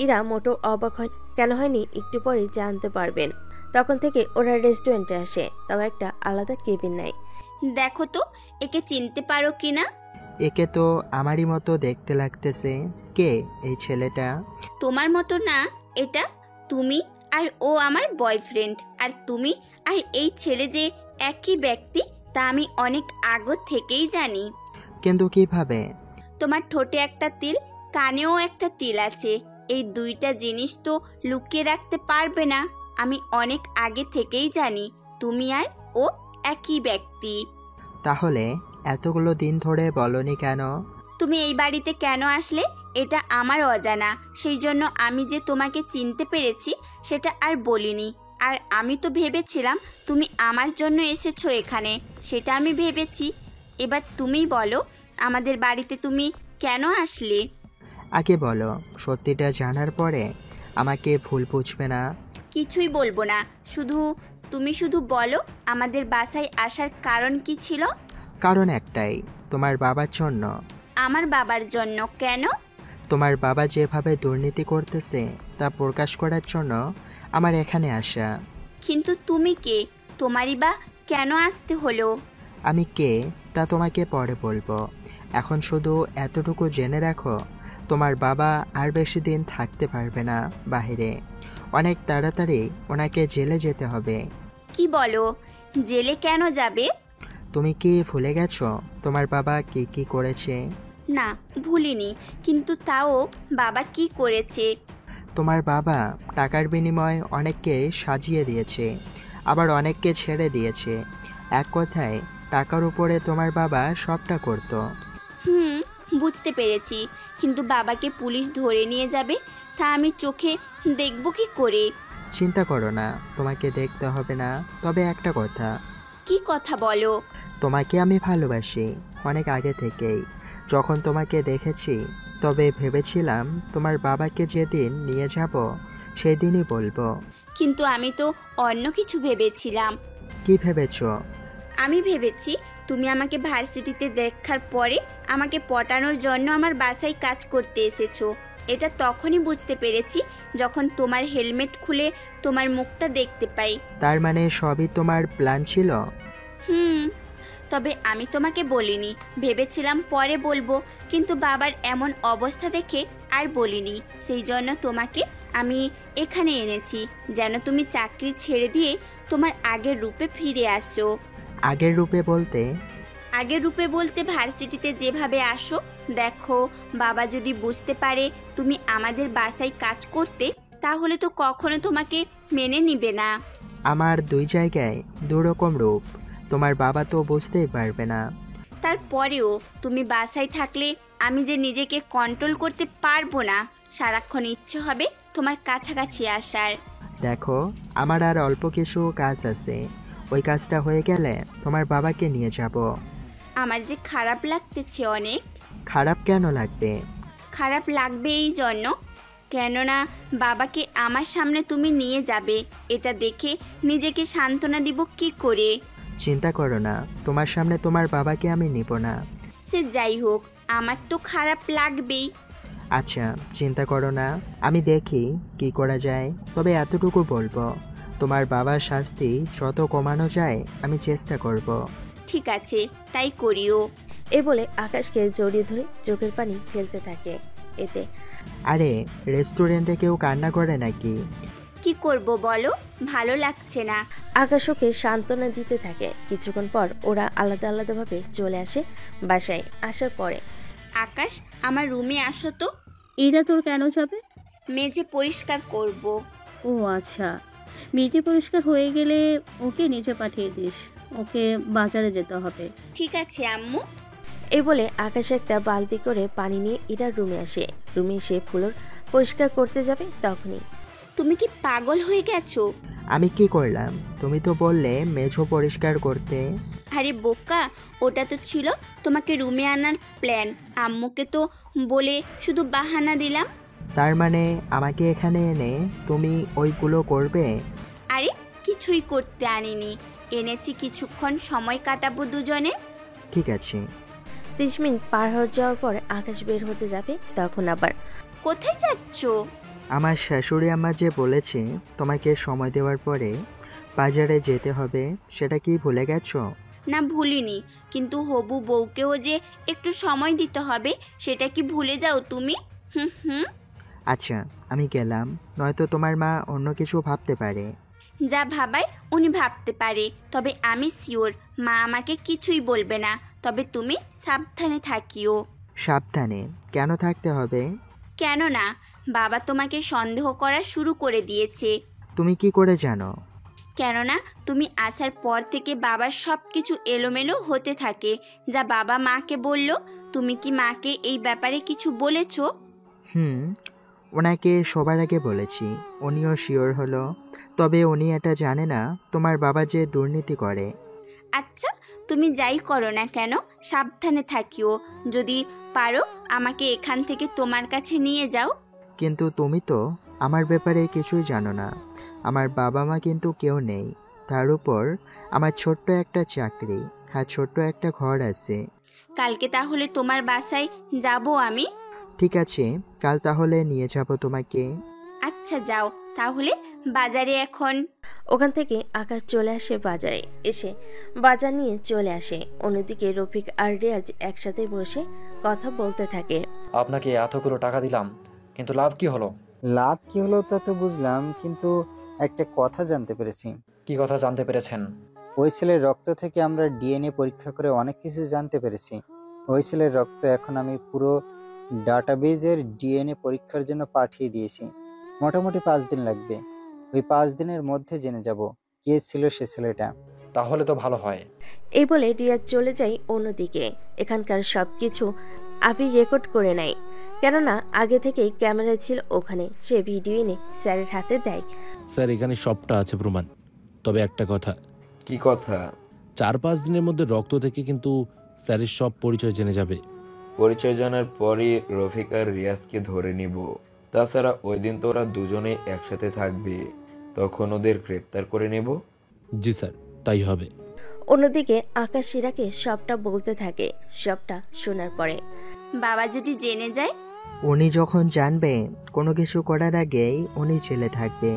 ইরা মোটো অবাক হয়। কেন হয়নি একটু পরে জানতে পারবেন। তখন থেকে ওরা রেস্টুরেন্টে আসে, তাও একটা আলাদা কেবিন নেয়। দেখো তো একে চিনতে পারো কিনা। একে তো আমারই মতো দেখতে লাগতেছে। কে এই ছেলেটা? তোমার মতো না এটা। তুমি আর ও আমার বয়ফ্রেন্ড, আর তুমি আর এই ছেলে যে একই ব্যক্তি তা আমি অনেক আগে থেকেই জানি। কিন্তু কিভাবে? তোমার ঠোঁটে একটা তিল, কানেও একটা তিল আছে। এই দুইটা জিনিস তো লুকিয়ে রাখতে পারবে না। আমি অনেক আগে থেকেই জানি তুমি আর ও একই ব্যক্তি। তাহলে এতগুলো দিন ধরে বলনি কেন? তুমি এই বাড়িতে কেন আসলে এটা আমার অজানা, সেই জন্য আমি যে তোমাকে চিনতে পেরেছি সেটা আর বলিনি। আর আমি তো ভেবেছিলাম তুমি আমার জন্য এসেছো এখানে, সেটা আমি ভেবেছি। এবার তুমিই বলো আমাদের বাড়িতে তুমি কেন আসলে। আগে বলো, সত্যিটা জানার পরে আমাকে ভুল বুঝবে না। কিছুই বলবো না, তুমি শুধু বলো আমাদের বাসায় আসার কারণ কি ছিল। কারণ একটাই, তোমার বাবার জন্য। আমার বাবার জন্য কেন? তোমার বাবা যেভাবে দুর্নীতি করতেছে তা প্রকাশ করার জন্য আমার এখানে আসা। কিন্তু তুমি কে? তোমারই বা কেন আসতে হলো? আমি কে তা তোমাকে পরে বলবো। এখন শুধু এতটুকু জেনে রাখো, তোমার বাবা আর বেশি দিন থাকতে পারবে না বাইরে। অনেক তাড়াতাড়ি ওনাকে জেলে যেতে হবে। কি বলো? জেলে কেন যাবে? তুমি কি ভুলে গেছো তোমার বাবা কি কি করেছে? না, ভুলিনি, কিন্তু তাও বাবা কি করেছে? তোমার বাবা টাকার বিনিময়ে অনেককে সাজিয়ে দিয়েছে, আবার অনেককে ছেড়ে দিয়েছে। এক কথায় টাকার উপরে তোমার বাবা সবটা করত। হুম, বুঝতে পেরেছি, কিন্তু বাবাকে পুলিশ ধরে নিয়ে যাবে, তা আমি চোখে দেখব কি করে? চিন্তা করো না, তোমাকে দেখতে হবে না। তবে একটা কথা, কি কথা বলো? তোমাকে আমি ভালোবাসি অনেক আগে থেকেই। যখন তোমাকে দেখেছি তবে ভেবেছিলাম তোমার বাবাকে যেদিন নিয়ে যাব সেদিনই বলবো। কিন্তু আমি তো অন্য কিছু ভেবেছিলাম। কি ভেবেছো? আমি ভেবেছি তুমি আমাকে ভার্সিটিতে দেখার পরে আমাকে পটানোর জন্য আমার বাসায় কাজ করতে এসেছো। এটা তখনই বুঝতে পেরেছি যখন তোমার হেলমেট খুলে তোমার মুখটা দেখতে পাই। তার মানে সবই তোমার প্ল্যান ছিল? হুম, তবে আমি তোমাকে বলিনি, ভেবেছিলাম পরে বলবো, কিন্তু বাবার এমন অবস্থা দেখে আর বলিনি। সেই জন্য তোমাকে আমি এখানে এনেছি, যেন তুমি চাকরি ছেড়ে দিয়ে তোমার আগের রূপে ফিরে আসো। আগের রূপে বলতে? আগের রূপে বলতে ভার্সিটিতে যেভাবে আসো। দেখো, বাবা যদি বুঝতে পারে তুমি আমাদের বাসায় কাজ করতে, তাহলে তো কখনো তোমাকে মেনে নিবে না। আমার দুই জায়গায় দুরকম রূপ, তোমার বাবা তো বুঝতেই পারবে না। তারপরেও তুমি বাসায় থাকলে আমি যে নিজেকে কন্ট্রোল করতে পারবো না, সারাক্ষণ ইচ্ছে হবে তোমার কাছাকাছি আসার। দেখো, আমার আর অল্প কিছু কাজ আছে, ওই কাজটা হয়ে গেলে তোমার বাবাকে নিয়ে যাব। আমার যে খারাপ লাগতেছে অনেক। খারাপ কেন লাগবে? খারাপ লাগবে এই জন্য, কেননা বাবাকে আমার সামনে তুমি নিয়ে যাবে, এটা দেখে নিজেকে সান্ত্বনা দিব কি করে? চিন্তা করো না, তোমার সামনে তোমার বাবাকে আমি নিব না। সে যাই হোক, আমার তো খারাপ লাগবেই। আচ্ছা, চিন্তা করো না, আমি দেখি কি করা যায়। তবে এতটুকু বলবো, তোমার বাবার শাস্তি যত কমানো যায় আমি চেষ্টা করব। ঠিক আছে, তাই করিও। এ বলে আকাশকে জড়িয়ে ধরে চোখের পানি ফেলতে থাকে। এতে আরে, রেস্টুরেন্টে কেউ কান্না করে নাকি? কি করব বলো, ভালো লাগছে না। আকাশ ওকে সান্ত্বনা দিতে থাকে। কিছুক্ষণ পর ওরা আলাদা আলাদাভাবে চলে আসে বাসায়। আসার পরে আকাশ, আমার রুমে আসো তো। এটা তোর কেন যাবে? মেঝে পরিষ্কার করব। ও আচ্ছা, মেঝে পরিষ্কার হয়ে গেলে ওকে নিচে পাঠিয়ে দিস, ওকে বাজারে যেতে হবে। ঠিক আছে আম্মু। এই বলে আকাশ একটা বালতি করে পানি নিয়ে ইরার রুমে আসে। রুমে এসে ফ্লোর পরিষ্কার করতে যাবে তখনই। তুমি কি পাগল হয়ে গেছো? আমি কি করলাম? তুমি তো বললে মেঝো পরিষ্কার করতে। আরে বোকা, ওটা তো ছিল তোমাকে রুমে আনার প্ল্যান। আম্মুকে তো বলে শুধু বাহানা দিলাম। তার মানে আমাকে এখানে এনে তুমি ওইগুলো করবে? আরে কিছুই করতে আনিনি, এনেছি কিছুক্ষণ সময় কাটাবো দুজনে। ঠিক আছে। 30 মিনিট পার হয়ে যাওয়ার পর আকাশ বের হতে যাবে তখন আবার। কোথায় যাচ্ছ? আমার শাশুড়ি আম্মা যে বলেছে তোমাকে সময় দেওয়ার পরে বাজারে যেতে হবে, সেটা কি ভুলে গেছো? না ভুলিনি, কিন্তু হবু বউকেও যে একটু সময় দিতে হবে, সেটা কি ভুলে যাও তুমি? হুম হুম। আচ্ছা, আমি গেলাম, নয়তো তোমার মা অন্য কিছু ভাবতে পারে। যা ভাবার উনি ভাবতে পারে, তবে আমি শিওর মা আমাকে কিছুই বলবে না। তবে তুমি সাবধানে থাকিও। সাবধানে কেন থাকতে হবে? কেন না, বাবা তোমাকে সন্দেহ করা শুরু করে দিয়েছে। তুমি কি করে জানো? কেননা তুমি আসার পর থেকে বাবার সব কিছু এলোমেলো হতে থাকে। যা বাবা মাকে বলল, তুমি কি মাকে এই ব্যাপারে কিছু বলেছো? ওনাকে সবার আগে বলেছি, উনিও শিওর হলো। তবে উনি এটা জানে না তোমার বাবা যে দুর্নীতি করে। আচ্ছা, তুমি যাই করো না কেন সাবধানে থাকিও। যদি পারো আমাকে এখান থেকে তোমার কাছে নিয়ে যাও। কিন্তু তুমি তো আমার ব্যাপারে কিছুই জানো না। আমার বাবা মা কিন্তু কেউ নেই, তার উপর আমার ছোট্ট একটা চাকরি আর ছোট্ট একটা ঘর আছে। কালকে তাহলে তোমার বাসায় যাব আমি। ঠিক আছে, কাল তাহলে নিয়ে যাব তোমাকে। আচ্ছা যাও তাহলে, বাজারে এখন। ওখান থেকে আকাশ চলে আসে বাজারে। এসে বাজার নিয়ে চলে আসে। অন্যদিকে রফিক আর রিয়াজ একসাথে বসে কথা বলতে থাকে। আপনাকে এতগুলো টাকা দিলাম, কিন্তু লাভ কি হলো? লাভ কি হলো তা তো বুঝলাম, কিন্তু একটা কথা জানতে পেরেছি। কি কথা জানতে পেরেছেন? ওই ছেলের রক্ত থেকে আমরা ডিএনএ পরীক্ষা করে অনেক কিছু জানতে পেরেছি। ওই ছেলের রক্ত এখন আমি পুরো ডাটাবেজের ডিএনএ পরীক্ষার জন্য পাঠিয়ে দিয়েছি। মোটামুটি 5 দিন লাগবে। ওই 5 দিনের মধ্যে জেনে যাব কে ছিল সে ছেলেটা। তাহলে তো ভালো হয়। এই বলে রিয়াজ চলে যায় অন্যদিকে। এখানকার সব কিছু আবির রেকর্ড করে নেয়, কেননা আগে থেকেই ক্যামেরা ছিল ওখানে। সে ভিডিও এনে স্যারের হাতে দেয়। স্যার, এখানে সবটা আছে প্রমাণ। তবে একটা কথা। কি কথা? 4-5 দিনের মধ্যে রক্ত থেকে কিন্তু স্যারের সব পরিচয় জেনে যাবে। পরিচয় জানার পরই রফিক আর রিয়াজকে ধরে নিব। তাছাড়া ওই দিন তো ওরা দুজনেই একসাথে থাকবে, তখন ওদের গ্রেপ্তার করে নেব। জি স্যার, তাই হবে। অন্যদিকে আকাশ ইরাকে সবটা বলতে থাকে। সবটা শোনার পরে বাবা যদি জেনে যায়? উনি যখন জানবে কোনো কিছু করার আগেই উনি জেলে থাকবে।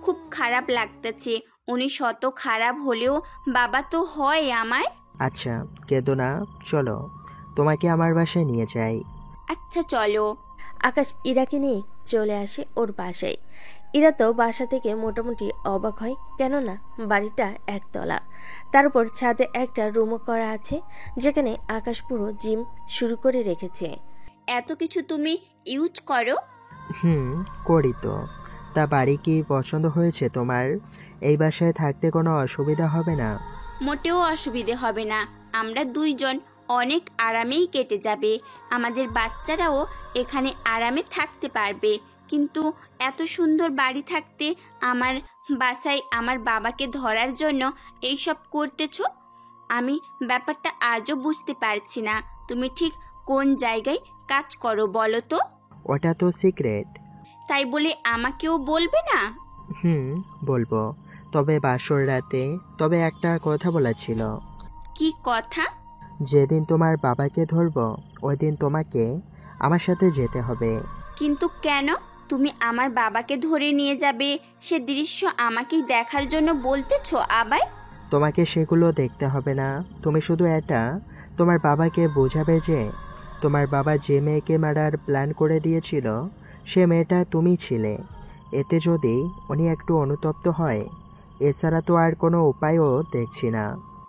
খুব খারাপ লাগতেছে। উনি শত খারাপ হলেও বাবা তো হয় আমার। আচ্ছা কেঁদো না, চলো তোমাকে আমার বাসায় নিয়ে যাই। আচ্ছা চলো। আকাশ ইরাকে নিয়ে চলে আসে ওর বাসায়। ইরা তো বাসা থেকে মোটামুটি অবাক হয়, কেননা বাড়িটা একতলা, তার উপর ছাদে একটা রুমও করা আছে, যেখানে আকাশ পুরো জিম শুরু করে রেখেছে। এত কিছু তুমি ইউজ করো? করি তো। তা বাড়ি কি পছন্দ হয়েছে তোমার? এই বাসায় থাকতে কোনো অসুবিধা হবে না? মোটেও অসুবিধে হবে না। আমরা দুইজন অনেক আরামেই কেটে যাবে। আমাদের বাচ্চারাও এখানে আরামে থাকতে পারবে। কিন্তু এত সুন্দর বাড়ি থাকতে আমার বাসায় আমার বাবাকে ধরার জন্য এইসব করতেছ? আমি ব্যাপারটা আজও বুঝতে পারছি না। তুমি ঠিক কোন জায়গায় কাজ করো বলো তো? ওটা তো সিক্রেট। তাই বলে আমাকেও বলবে না? বলবো, তবে বাসর রাতে। তবে একটা কথা বলার ছিল। কি কথা? যেদিন তোমার বাবাকে ধরবো ওই দিন তোমাকে আমার সাথে যেতে হবে। কিন্তু কেন? তুমি আমার বাবাকে ধরে নিয়ে যাবে, সে দৃশ্য আমাকেই দেখার জন্য বলতেছ আবার? তোমাকে সেগুলো দেখতে হবে না। তুমি শুধু এটা তোমার বাবাকে বোঝাবে যে তোমার বাবা যে মেয়েকে মারার প্ল্যান করে দিয়েছিল সে মেয়েটা তুমি ছিলে। এতে যদি উনি একটু অনুতপ্ত হয়, এছাড়া তো আর কোনো উপায়ও দেখছি না।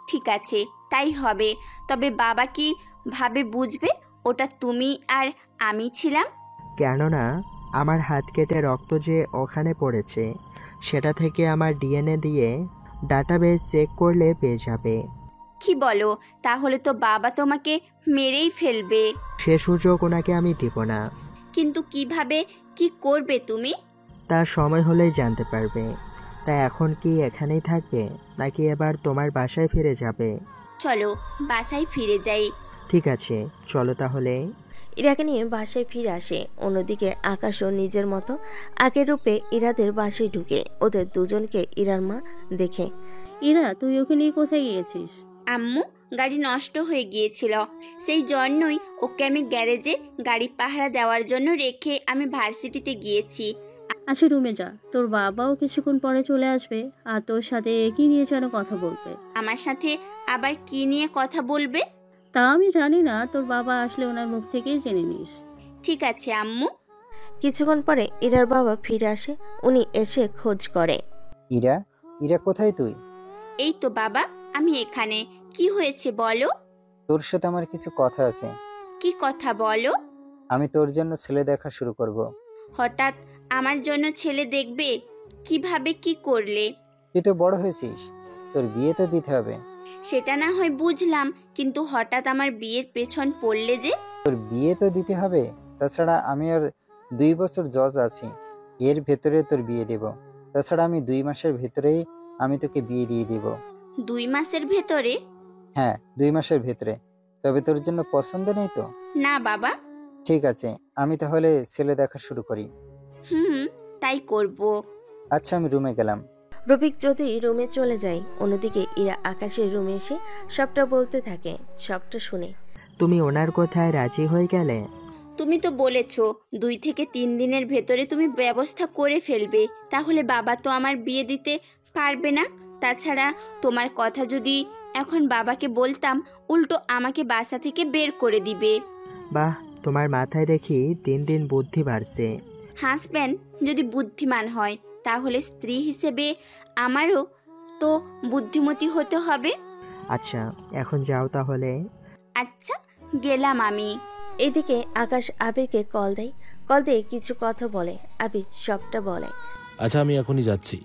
ঠিক আছে, তাই হবে। তবে বাবা কি ভাবে বুঝবে ওটা তুমি আর আমি ছিলাম? কেননা আমার হাত কেটে রক্ত যে ওখানে পড়েছে সেটা থেকে আমার ডিএনএ দিয়ে ডাটাবেস চেক করলে পেয়ে যাবে। কি বলো? তাহলে তো বাবা তোমাকে মেরেই ফেলবে। সে সুযোগ ওনাকে আমি দিব না। কিন্তু কিভাবে, কি করবে তুমি? তার সময় হলেই জানতে পারবে। তা এখন কি এখানেই থাকবে নাকি এবার তোমার বাসায় ফিরে যাবে? চলো বাসায় ফিরে যাই। ঠিক আছে চলো তাহলে। ইরাকে নিয়ে বাসায় ফিরে আসে। অন্যদিকে আকাশও নিজের মতো আগের রূপে ইরাদের বাসায় ঢুকে। ওদের দুজনকে ইরার মা দেখে। ইরা, তুই ওকে নিয়ে কোথায় গিয়েছিস? আম্মু, গাড়ি নষ্ট হয়ে গিয়েছিল, সেই জন্যই ওকে আমি গ্যারেজে গাড়ি পাহারা দেওয়ার জন্য রেখে আমি ভার্সিটিতে গিয়েছি। আচ্ছা রুমে যা, তোর বাবাও কিছুক্ষণ পরে চলে আসবে আর তোর সাথে কি নিয়ে যেন কথা বলবে। আমার সাথে আবার কি নিয়ে কথা বলবে? তা আমি জানি না, তোর বাবা আসলে ওনার মুখ থেকেই জেনে নিস। ঠিক আছে আম্মু। কিছুক্ষণ পরে ইরার বাবা ফিরে আসে। উনি এসে খোঁজ করে। ইরা, ইরা কোথায় তুই? এই তো বাবা, আমি এখানে। কি হয়েছে বলো? তোর সাথে আমার কিছু কথা আছে। কি কথা বলো? আমি তোর জন্য ছেলে দেখা শুরু করব। হঠাৎ আমার জন্য ছেলে দেখবে? কিভাবে, কি করলে? তুই তো বড় হয়েছিস, তোর বিয়ে তো দিতে হবে। সেটা না হয় বুঝলাম, কিন্তু হঠাৎ আমার বিয়ের পেছন পড়লে যে? তোর বিয়ে তো দিতে হবে। তাছাড়া আমি আর 2 বছর জজ আছি, এর ভেতরে তোর বিয়ে দেব। তাছাড়া আমি 2 মাসের ভেতরেই আমি তোকে বিয়ে দিয়ে দেব। 2 মাসের ভেতরে? হ্যাঁ, 2 মাসের ভেতরে। তবে তোর জন্য পছন্দ নেই তো? না বাবা। ঠিক আছে, আমি তাহলে ছেলে দেখা শুরু করি। তাই করব। আচ্ছা, আমি রুমে গেলাম। রফিক যদি রুমে চলে যায়, অন্যদিকে ইরা আকাশের রুমে এসে সবটা বলতে থাকে। সবটা শুনে তুমি ওনার কথায় রাজি হয়ে গেলে? তুমি তো বলেছো 2 থেকে 3 দিনের ভেতরে তুমি ব্যবস্থা করে ফেলবে। তাহলে বাবা তো আমার বিয়ে দিতে পারবে না। তাছাড়া তোমার কথা যদি এখন বাবাকে বলতাম, উল্টো আমাকে বাসা থেকে বের করে দিবে। বাহ, তোমার মাথায় দেখি দিন দিন বুদ্ধি বাড়ছে। হাজব্যান্ড যদি বুদ্ধিমান হয়, তাহলে স্ত্রী হিসেবে আমারও তো বুদ্ধিমতী হতে হবে। আচ্ছা এখন যাও তাহলে। আচ্ছা, গেলাম আমি। এদিকে আকাশ আবিরকে কল দেয়। কল দিয়ে কিছু কথা বলে। আবির সবটা বলে। আচ্ছা, আমি এখনই যাচ্ছি।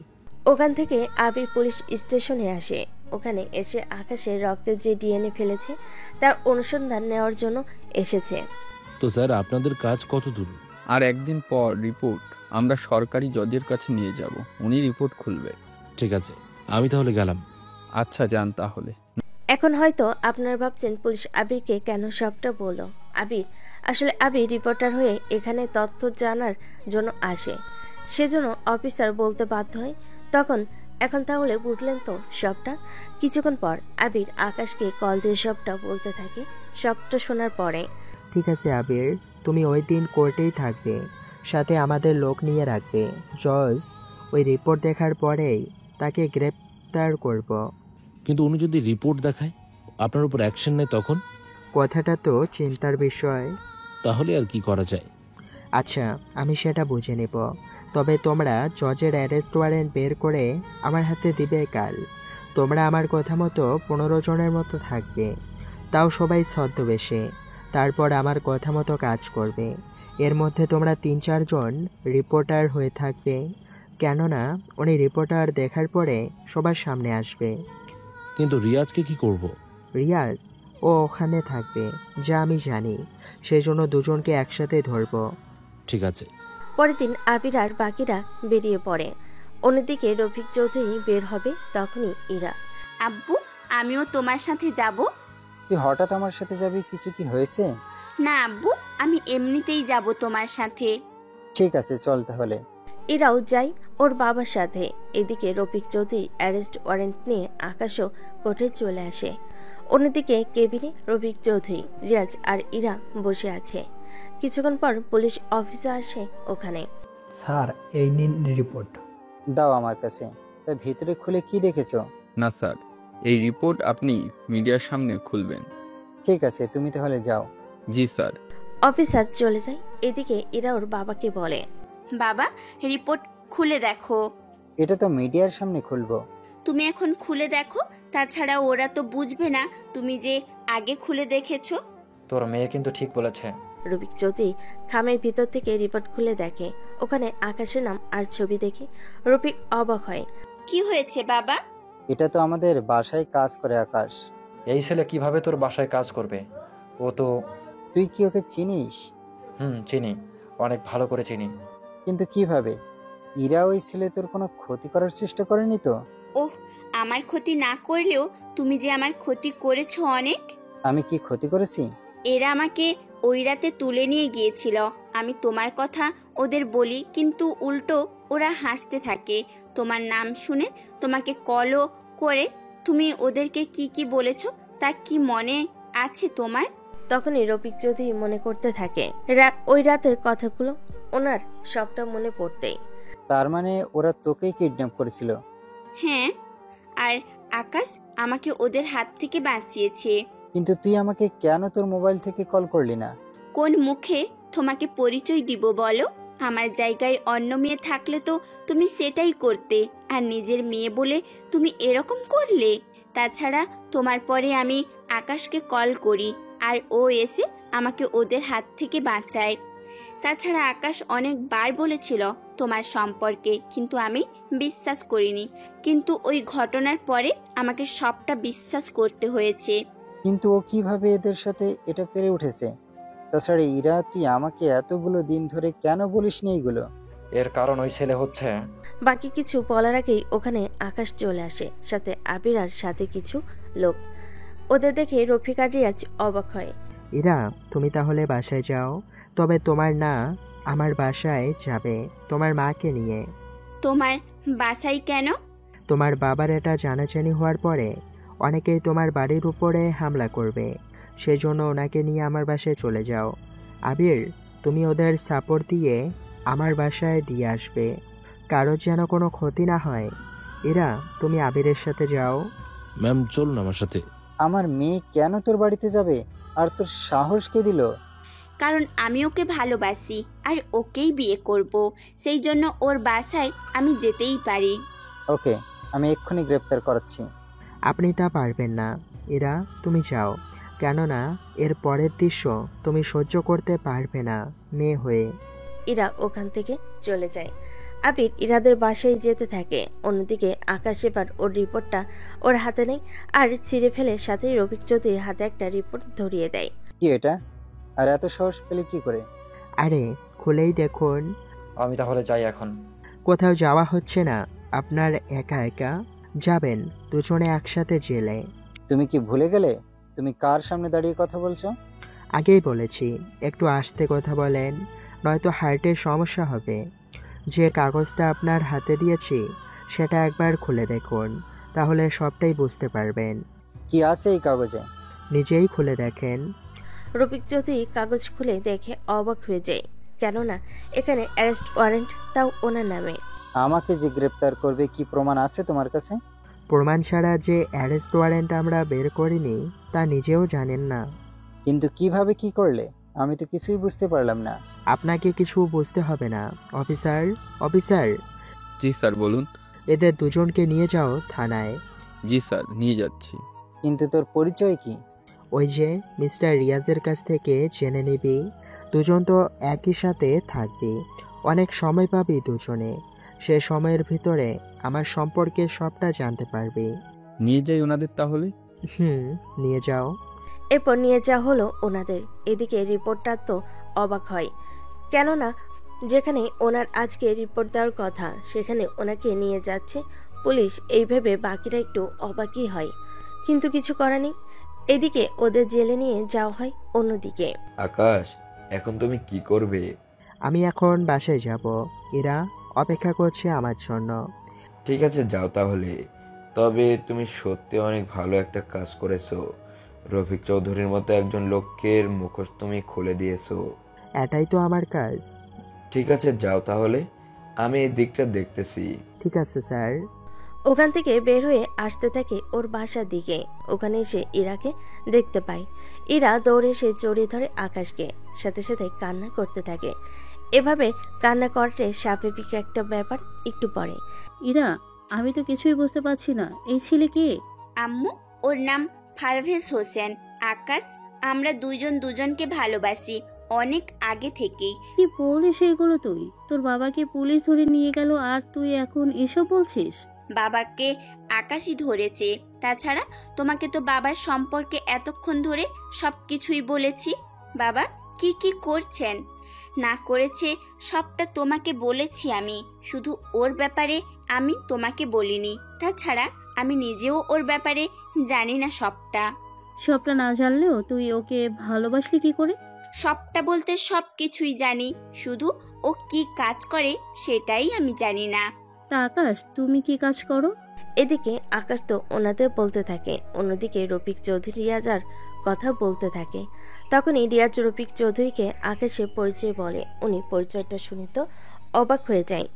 ওখান থেকে আবির পুলিশ স্টেশনে আসে। ওখানে এসে আকাশের রক্তে যে ডিএনএ ফেলেছে তার অনুসন্ধান নেওয়ার জন্য এসেছে। তো স্যার আপনাদের কাজ কত দূর? আর একদিন পর রিপোর্ট আমরা সরকারি জজের কাছে নিয়ে যাব, উনি রিপোর্ট খুলবে। ঠিক আছে, আমি তাহলে গেলাম। আচ্ছা যান তাহলে। এখন হয়তো আপনারা ভাবছেন পুলিশ আবিরকে কেন সবটা বলল। আবির রিপোর্টার হয়ে এখানে তথ্য জানার জন্য আসে, সেজন্য অফিসার বলতে বাধ্য হয়। এখন তাহলে বুঝলেন তো সবটা। কিছুক্ষণ পর আবির আকাশকে কল দিয়ে সবটা বলতে থাকে। সবটা শোনার পরে, ঠিক আছে আবির, তুমি ওই দিন কোর্টেই থাকবে, সাথে আমাদের লোক নিয়ে রাখবে। জজ ওই রিপোর্ট দেখার পরেই তাকে গ্রেপ্তার করব। কিন্তু উনি যদি রিপোর্ট দেখায়, আপনার উপর অ্যাকশন নেয়, তখন? কথাটা তো চিন্তার বিষয়। তাহলে আর কি করা যায়? আচ্ছা, আমি সেটা বুঝে নেব। তবে তোমরা জজের অ্যারেস্ট ওয়ারেন্ট বের করে আমার হাতে দিবে কাল। তোমরা আমার কথা মতো 15 জনের মতো থাকবে, তাও সবাই ছদ্মবেশে। তারপর আমার কথা মতো কাজ করবে। এর মধ্যে তোমরা 3-4 জন রিপোর্টার হয়ে থাকবে, কেননা উনি রিপোর্টার দেখার পরে সবার সামনে আসবে। কিন্তু রিয়াজকে কি করব? রিয়াজ ও ওখানে থাকবে, যা আমি জানি। সেই জন্য দুজনকে একসাথে ধরবো। ঠিক আছে। পরের দিন আবির আর বাকিরা বেরিয়ে পড়ে। অন্যদিকে রফিক চৌধুরী বের হবে, তখনই ইরা। আব্বু, আমিও তোমার সাথে যাব। তুই হঠাৎ আমার সাথে যাবি? কিছু কি হয়েছে? না আব্বু, আমি এমনিতেই যাব তোমার সাথে। ঠিক আছে, চল তাহলে। ইরাও যায় ওর বাবার সাথে। এদিকে রফিক চৌধুরী অ্যারেস্ট ওয়ারেন্ট নিয়ে আকাশও কোর্টে চলে আসে। অন্যদিকে কেবিনে রফিক চৌধুরী, রিয়াজ আর ইরা বসে আছে। কিছুক্ষণ পর পুলিশ অফিসার আসে ওখানে। স্যার, এই নিন রিপোর্ট। দাও আমার কাছে। তা ভিতরে খুলে কি দেখেছো? না স্যার, এই রিপোর্ট আপনি মিডিয়ার সামনে খুলবেন। ঠিক আছে, তুমি তাহলে যাও। জি স্যার। অফিসার চলে যায়। এদিকে ইরা ওর বাবাকে বলে, বাবা, রিপোর্ট খুলে দেখো। এটা তো মিডিয়ার সামনে খুলবো। তুমি এখন খুলে দেখো, তাছাড়া ওরা তো বুঝবে না তুমি যে আগে খুলে দেখেছো। তোর মেয়ে কিন্তু ঠিক বলেছে। রফিক চৌধুরী খামের ভিতর থেকে রিপোর্ট খুলে দেখে। ওখানে আকাশের নাম আর ছবি দেখে রফিক অবাক হয়। কি হয়েছে বাবা? এটা তো আমাদের বাসায় কাজ করে আকাশ। এই ছেলে কিভাবে তোর বাসায় কাজ করবে? ও তো... তুই কি ওকে চিনিস? চিনি, অনেক ভালো করে চিনি। কিন্তু কিভাবে? ইরা ওই ছেলে তোর কোনো ক্ষতি করার চেষ্টা করেনি তো? ওহ, আমার ক্ষতি না করলেও তুমি যে আমার ক্ষতি করেছো অনেক। আমি কি ক্ষতি করেছি? এরা আমাকে ওই রাতে তুলে নিয়ে গিয়েছিল। আমি তোমার কথা ওদের বলি, কিন্তু উল্টো ওরা হাসতে থাকে। তোমার নাম শুনে তোমাকে কলও করে তুমি ওদেরকে কি কি বলেছো তা কি মনে আছে তোমার? তখনই রফিক চৌধুরী মনে করতে থাকে ওই রাতের কথাগুলো। ওনার সবটা মনে পড়তেই। তার মানে ওরা তোকেই কিডন্যাপ করেছিল? হ্যাঁ, আর আকাশ আমাকে ওদের হাত থেকে বাঁচিয়েছে। কিন্তু তুই আমাকে কেন তোর মোবাইল থেকে কল করলি না? কোন মুখে তোমাকে পরিচয় দিব বলো? আমার জায়গায় অন্য মেয়ে থাকলে তো তুমি সেটাই করতে, আর নিজের মেয়ে বলে তুমি এরকম করলে। তাছাড়া তোমার পরে আমি আকাশকে কল করি, আর ও এসে আমাকে ওদের হাত থেকে বাঁচায়। তাছাড়া আকাশ অনেকবার বলেছিল তোমার সম্পর্কে, কিন্তু আমি বিশ্বাস করিনি। কিন্তু ওই ঘটনার পরে আমাকে সবটা বিশ্বাস করতে হয়েছে। কিন্তু ও কিভাবে এদের সাথে এটা পেরে উঠেছে? তাছাড়া ইরা, তুই আমাকে এতগুলো দিন ধরে কেন বলিসনি এইগুলো? এর কারণ ওই ছেলে হচ্ছে... বাকি কিছু বলার আগেই ওখানে আকাশ চলে আসে, সাথে আবির আর সাথে কিছু লোক। ওদের দেখে রফিক আর রিয়াজ অবাক হয়। ইরা, তুমি তাহলে বাসায় যাও। তবে তোমার না, আমার বাসায় যাবে, তোমার মাকে নিয়ে। তোমার বাসায় কেন? তোমার বাবার এটা জানাজানি হওয়ার পরে অনেকেই তোমার বাড়ির উপরে হামলা করবে, সেজন্য ওনাকে নিয়ে আমার বাসায় চলে যাও। আবির, তুমি ওদের সাপোর্ট দিয়ে আমার বাসায় দিয়ে আসবে, কারোর যেন কোনো ক্ষতি না হয়। ইরা, তুমি আবিরের সাথে যাও। ম্যাম, চলুন আমার সাথে। আমার মেয়ে কেন তোর বাড়িতে যাবে? আর তোর সাহস কে দিল? কারণ আমি ওকে ভালোবাসি আর ওকেই বিয়ে করব, সেই জন্য ওর বাসায় আমি যেতেই পারি। ওকে, আমি এক্ষুনি গ্রেপ্তার করাচ্ছি। আপনি তা পারবেন না। ইরা, তুমি যাও, কেননা এর পরের দৃশ্য তুমি সহ্য করতে পারবে না মেয়ে হয়ে। ইরা ওখান থেকে চলে যায়। আবির ইরাদের বাসায় যেতে থাকে। অন্যদিকে আকাশ এবার ওর রিপোর্টটা ওর হাতে নেয় আর ছিঁড়ে ফেলে, সাথে রফিক চৌধুরীর হাতে একটা রিপোর্ট ধরিয়ে দেয়। কি এটা? আর এত সাহস পেলে কি করে? আরে খুলেই দেখুন। আমি তাহলে যাই এখন। কোথাও যাওয়া হচ্ছে না, আপনার একা একা যাবেন দুজনে একসাথে জেলে। তুমি কি ভুলে গেলে তুমি কার সামনে দাঁড়িয়ে কথা বলছো? আগেই বলেছি একটু আস্তে কথা বলেন, নয়তো হার্টের সমস্যা হবে। যে কাগজটা আপনার হাতে দিয়েছি সেটা একবার খুলে দেখুন, তাহলে সবটাই বুঝতে পারবেন। কি আছে এই কাগজে? নিজেই খুলে দেখেন। রফিক চৌধুরী কাগজ খুলে দেখে অবাক হয়ে যায়, কেননা এখানে অ্যারেস্ট ওয়ারেন্ট, তাও ওনার নামে। আমাকে যে গ্রেপ্তার করবে কি প্রমাণ আছে তোমার কাছে? প্রমাণ ছাড়া যে অ্যারেস্ট ওয়ারেন্ট আমরা বের করিনি তা নিজেও জানেন না। কিন্তু কিভাবে কি করলে? আমি তো কিছুই বুঝতে পারলাম না। আপনাকে কিছু বুঝতে হবে না অফিসার। অফিসার। জি স্যার বলুন। এদের দুজনকে নিয়ে যাও থানায়। জি স্যার নিয়ে যাচ্ছি। কিন্তু তোর পরিচয় কি? ওই যে মিস্টার রিয়াজের কাছ থেকে জেনে নিবি। দুজন তো একই সাথে থাকবি, অনেক সময় পাবি দুজনে। সে সময়ের ভিতরে আমার সম্পর্কে সবটা জানতে পারবি। নিয়ে যাই ওনাদের তাহলে। নিয়ে যাও। এরপর নিয়ে যাওয়া হলো ওনাদের। এদিকে রিপোর্টার তো অবাক হয়, কেননা যেখানে ওনার আজকে রিপোর্ট দেওয়ার কথা সেখানে ওনাকে নিয়ে যাচ্ছে পুলিশ। এই ভেবে বাকিরা একটু অবাকই হয়, কিন্তু কিছু করার নেই। এদিকে ওদের জেলে নিয়ে যাওয়া হয় অন্যদিকে। আকাশ, এখন তুমি কি করবে? আমি এখন বাসায় যাব, এরা অপেক্ষা করছে আমার জন্য। ঠিক আছে যাও তাহলে। তবে তুমি সত্যি অনেক ভালো একটা কাজ করেছো। রফিক চৌধুরীর মতো একজন লোকের মুখোশ তুমি খুলে দিয়েছো। এটাই তো আমার কাজ। ঠিক আছে যাও তাহলে, আমি এই দিকটা দেখতেছি। ঠিক আছে স্যার। ওখান থেকে বের হয়ে আসতে থাকে ওর বাসার দিকে। ওখানে এসে ইরাকে দেখতে পায়। ইরা দৌড়ে এসে জড়িয়ে ধরে আকাশকে, সাথে সাথে কান্না করতে থাকে। এভাবে কান্না করতে স্বাভাবিক একটা ব্যাপার। একটু পরে, ইরা, আমি তো কিছুই বুঝতে পারছি না, এই ছেলে কে? আম্মু, ওর নাম পারভেজ হোসেন। আকাশ, আমরা দুইজন দুজনকে ভালোবাসি অনেক আগে থেকেই। কি বলিস এগুলো তুই? তোর বাবাকে পুলিশ ধরে নিয়ে গেল আর তুই এখন এসব বলছিস? বাবাকে আকাশই ধরেছে। তাছাড়া তোমাকে তো বাবার সম্পর্কে এতক্ষণ ধরে সবকিছুই বলেছি। বাবা কি কি করছেন না করেছে সবটা তোমাকে বলেছি আমি। শুধু ওর ব্যাপারে আমি তোমাকে বলিনি। তাছাড়া আমি নিজেও ওর ব্যাপারে জানি না সবটা। সবটা না জানলেও তুই ওকে ভালোবাসলি কি করে? সবটা বলতে সব কিছুই জানি, শুধু ও কি কাজ করে সেটাই আমি জানি না। তা আকাশ, তুমি কি কাজ করো? এদিকে আকাশ তো ওনাদের বলতে থাকে, অন্যদিকে রফিক চৌধুরী রিয়াজার কথা বলতে থাকে। তখনই রিয়াজ রফিক চৌধুরীকে আকাশের পরিচয় বলে। উনি পরিচয়টা শুনে তো অবাক হয়ে যায়।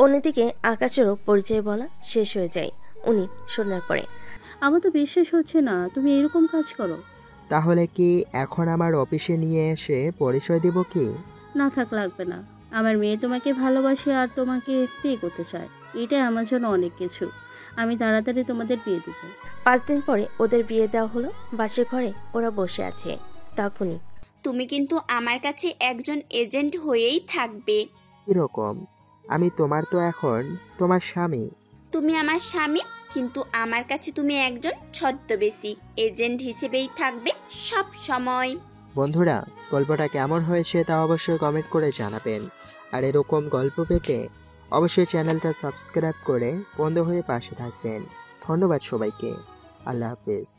অন্যদিকে আকাশেরও পরিচয় বলা শেষ হয়ে যায়। উনি শোনার পরে, আমার তো বিশ্বাস হচ্ছে না তুমি এরকম কাজ করো। তাহলে কি এখন আমার অফিসে নিয়ে এসে পরিচয় দেব কি? না থাক, লাগবে না। আমার মেয়ে তোমাকে ভালোবাসে আর তোমাকে বিয়ে করতে চায়, এটাই আমার জন্য অনেক কিছু। আমি তাড়াতাড়ি তোমাদের বিয়ে দিব। 5 দিন পরে ওদের বিয়ে দেওয়া হলো। বাসের ঘরে ওরা বসে আছে। তখনই, তুমি কিন্তু আমার কাছে একজন এজেন্ট হয়েই থাকবে। কিরকম? আমি তোমার তো এখন তোমার স্বামী। তুমি আমার স্বামী, কিন্তু আমার কাছে তুমি একজন ছদ্মবেশী এজেন্ট হিসেবেই থাকবে সব সময়। বন্ধুরা, গল্পটা কেমন হয়েছে তা অবশ্যই কমেন্ট করে জানাবেন। আর এরকম গল্প পেতে অবশ্যই চ্যানেলটা সাবস্ক্রাইব করে বন্ধ হয়ে পাশে থাকবেন। ধন্যবাদ সবাইকে। আল্লাহ হাফেজ।